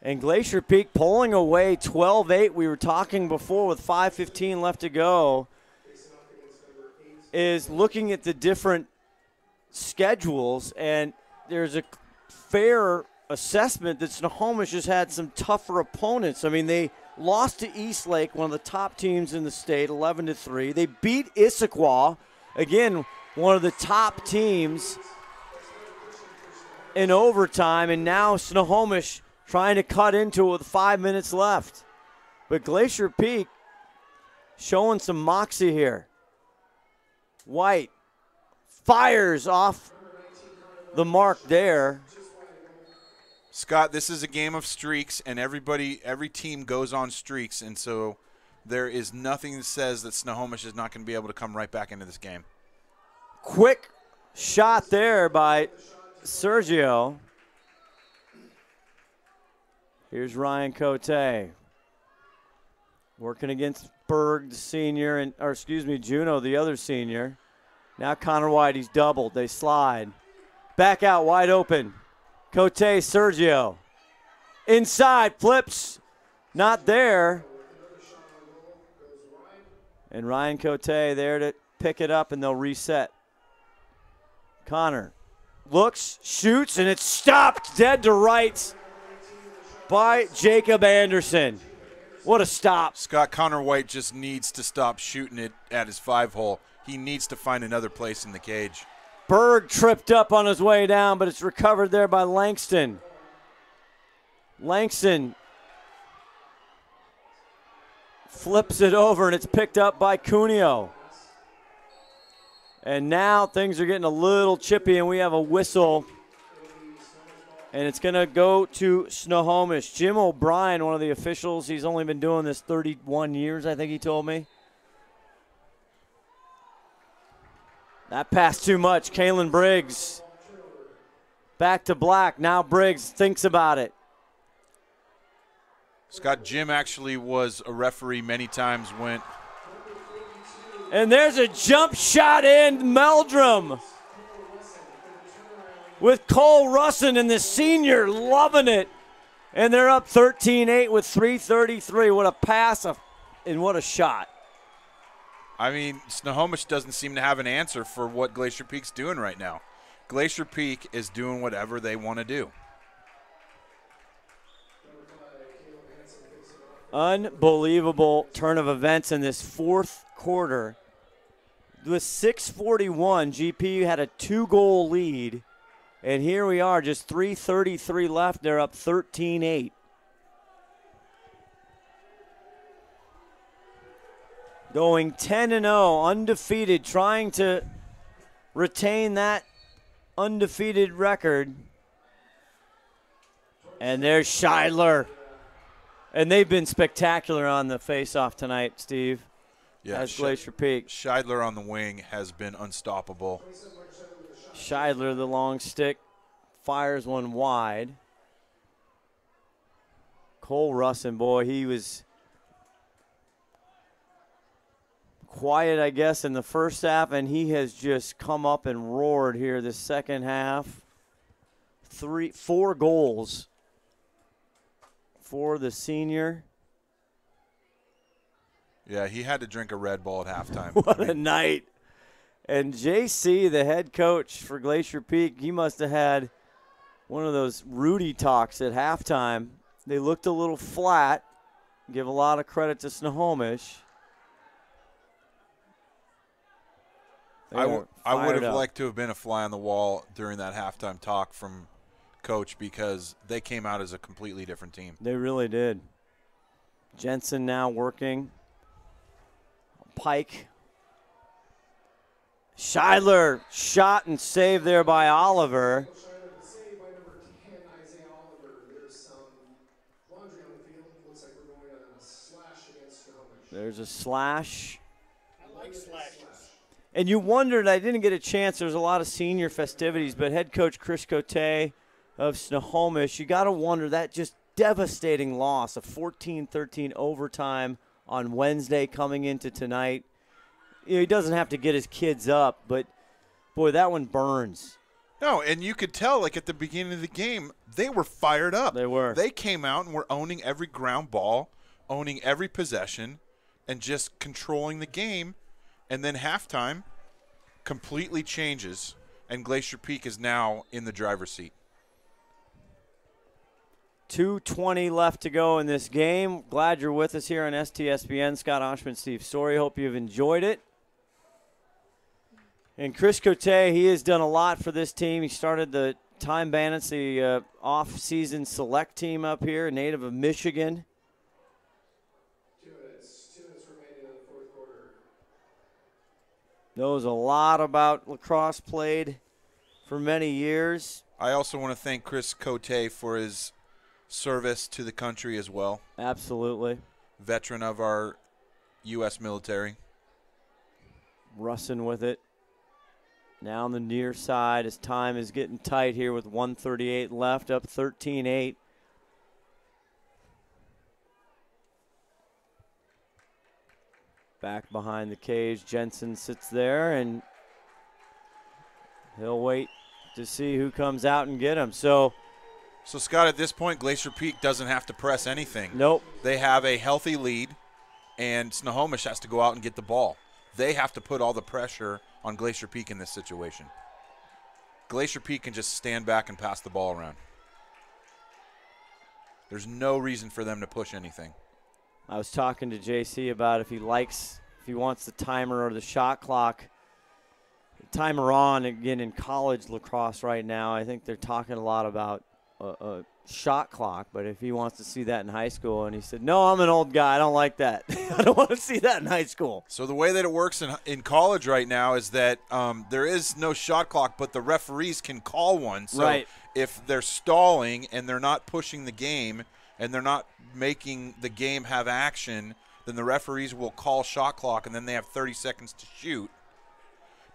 And Glacier Peak pulling away 12-8. We were talking before with 5:15 left to go. Is looking at the different schedules, and there's a fair assessment that Snohomish has had some tougher opponents. I mean, they lost to Eastlake, one of the top teams in the state, 11-3. They beat Issaquah, again, one of the top teams, in overtime, and now Snohomish trying to cut into it with 5 minutes left. But Glacier Peak showing some moxie here. White fires off the mark there. Scott, this is a game of streaks, and every team goes on streaks, and so there is nothing that says that Snohomish is not going to be able to come right back into this game. Quick shot there by Sergio. Here's Ryan Cote working against Berg, the senior, Juno, the other senior. Now Connor White, he's doubled. They slide. Back out, wide open. Cote, Sergio. Inside, flips. Not there. And Ryan Cote there to pick it up, and they'll reset. Connor looks, shoots, and it's stopped dead to rights by Jacob Anderson. What a stop. Scott, Connor White just needs to stop shooting it at his 5-hole. He needs to find another place in the cage. Berg tripped up on his way down, but it's recovered there by Langston. Langston flips it over, and it's picked up by Cuneo. And now things are getting a little chippy, and we have a whistle. And it's going to go to Snohomish. Jim O'Brien, one of the officials, he's only been doing this 31 years, I think he told me. That pass too much. Kalen Briggs back to Black. Now Briggs thinks about it. Scott, Jim actually was a referee many times when. And there's a jump shot in Meldrum with Cole Russin and the senior loving it. And they're up 13-8 with 3:33. What a pass and what a shot. I mean, Snohomish doesn't seem to have an answer for what Glacier Peak's doing right now. Glacier Peak is doing whatever they want to do. Unbelievable turn of events in this fourth quarter. With 6:41, GPU had a 2-goal lead. And here we are, just 3:33 left. They're up 13-8. Going 10-0, undefeated, trying to retain that undefeated record. And there's Scheidler. And they've been spectacular on the face-off tonight, Steve. Yeah, as Glacier Peak. Scheidler on the wing has been unstoppable. Scheidler, the long stick, fires one wide. Cole Russin, boy, he was quiet, I guess, in the first half, and he has just come up and roared here the second half. 4 goals for the senior. Yeah, he had to drink a Red Bull at halftime. What a night. And JC, the head coach for Glacier Peak, he must have had one of those Rudy talks at halftime. They looked a little flat. Give a lot of credit to Snohomish. I would have liked to have been a fly on the wall during that halftime talk from Coach because they came out as a completely different team. They really did. Jensen now working. Pike. Scheidler shot and saved there by Oliver. There's a slash. I like slashes. And you wondered, I didn't get a chance. There's a lot of senior festivities, but head coach Chris Cote of Snohomish, you got to wonder, that just devastating loss, a 14-13 overtime on Wednesday coming into tonight. You know, he doesn't have to get his kids up, but, boy, that one burns. No, and you could tell, like, at the beginning of the game, they were fired up. They were. They came out and were owning every ground ball, owning every possession, and just controlling the game. And then halftime completely changes, and Glacier Peak is now in the driver's seat. 2:20 left to go in this game. Glad you're with us here on STSPN. Scott Ohsman, Steve Story. Hope you've enjoyed it. And Chris Cote, he has done a lot for this team. He started the Time Bandits, the off-season select team up here, native of Michigan. 2 minutes. 2 minutes remaining in the fourth quarter. Knows a lot about lacrosse, played for many years. I also want to thank Chris Cote for his service to the country as well. Absolutely. Veteran of our U.S. military. Russin with it. Now on the near side as time is getting tight here with 1:38 left, up 13-8. Back behind the cage, Jensen sits there, and he'll wait to see who comes out and get him. So, Scott, at this point, Glacier Peak doesn't have to press anything. nope. They have a healthy lead, and Snohomish has to go out and get the ball. They have to put all the pressure on Glacier Peak in this situation. Glacier Peak can just stand back and pass the ball around. There's no reason for them to push anything. I was talking to JC about if he wants the timer or the shot clock. The timer on, again, in college lacrosse right now. I think they're talking a lot about a shot clock, but if he wants to see that in high school, and he said, no, I'm an old guy. I don't like that. I don't want to see that in high school. So the way that it works in college right now is that there is no shot clock, but the referees can call one. So right. If they're stalling and they're not pushing the game and they're not making the game have action, then the referees will call shot clock, and then they have 30 seconds to shoot.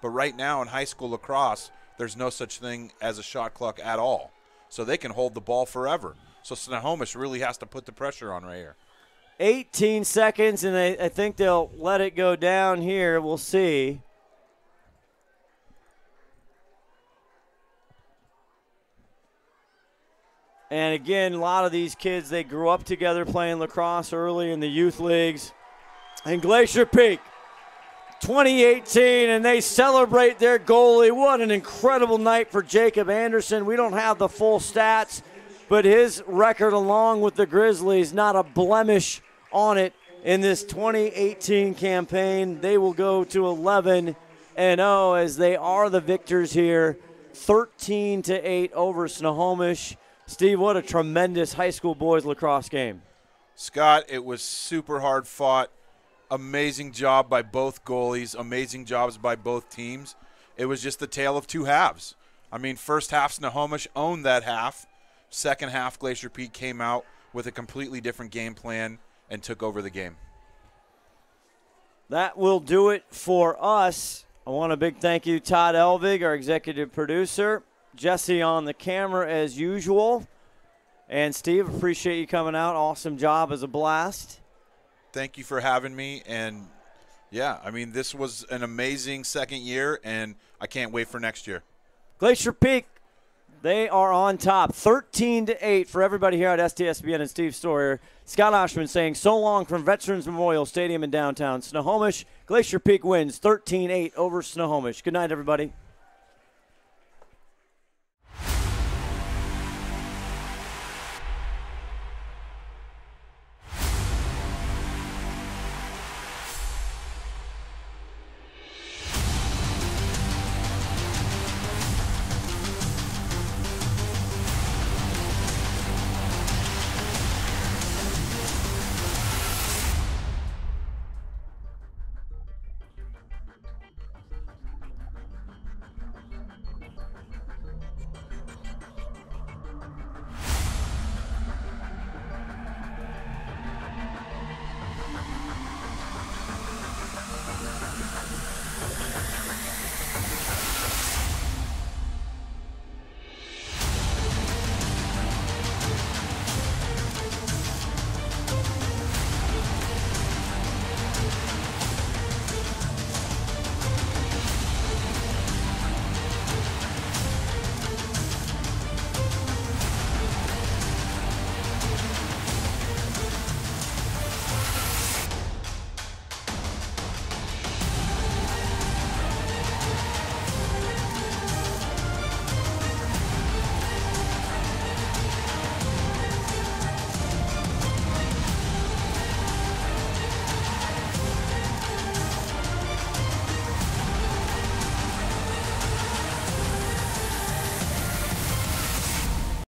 But right now in high school lacrosse, there's no such thing as a shot clock at all. So they can hold the ball forever. So Snohomish really has to put the pressure on right here. 18 seconds, and I think they'll let it go down here. We'll see. And again, a lot of these kids, they grew up together playing lacrosse early in the youth leagues. And Glacier Peak, 2018, and they celebrate their goalie. What an incredible night for Jacob Anderson. We don't have the full stats, but his record along with the Grizzlies, not a blemish on it in this 2018 campaign. They will go to 11-0 as they are the victors here, 13-8 over Snohomish. Steve, what a tremendous high school boys lacrosse game. Scott, it was super hard fought. Amazing job by both goalies. Amazing jobs by both teams. It was just the tale of two halves. I mean, first half, Snohomish owned that half. Second half, Glacier Peak came out with a completely different game plan and took over the game. That will do it for us. I want a big thank you to Todd Elvig, our executive producer. Jesse on the camera as usual. And Steve, appreciate you coming out. Awesome job. As a blast. Thank you for having me. And, yeah, I mean, this was an amazing second year, and I can't wait for next year. Glacier Peak, they are on top, 13-8 for everybody here at STSPN and Steve Storer. Scott Ohsman saying so long from Veterans Memorial Stadium in downtown Snohomish. Glacier Peak wins 13-8 over Snohomish. Good night, everybody.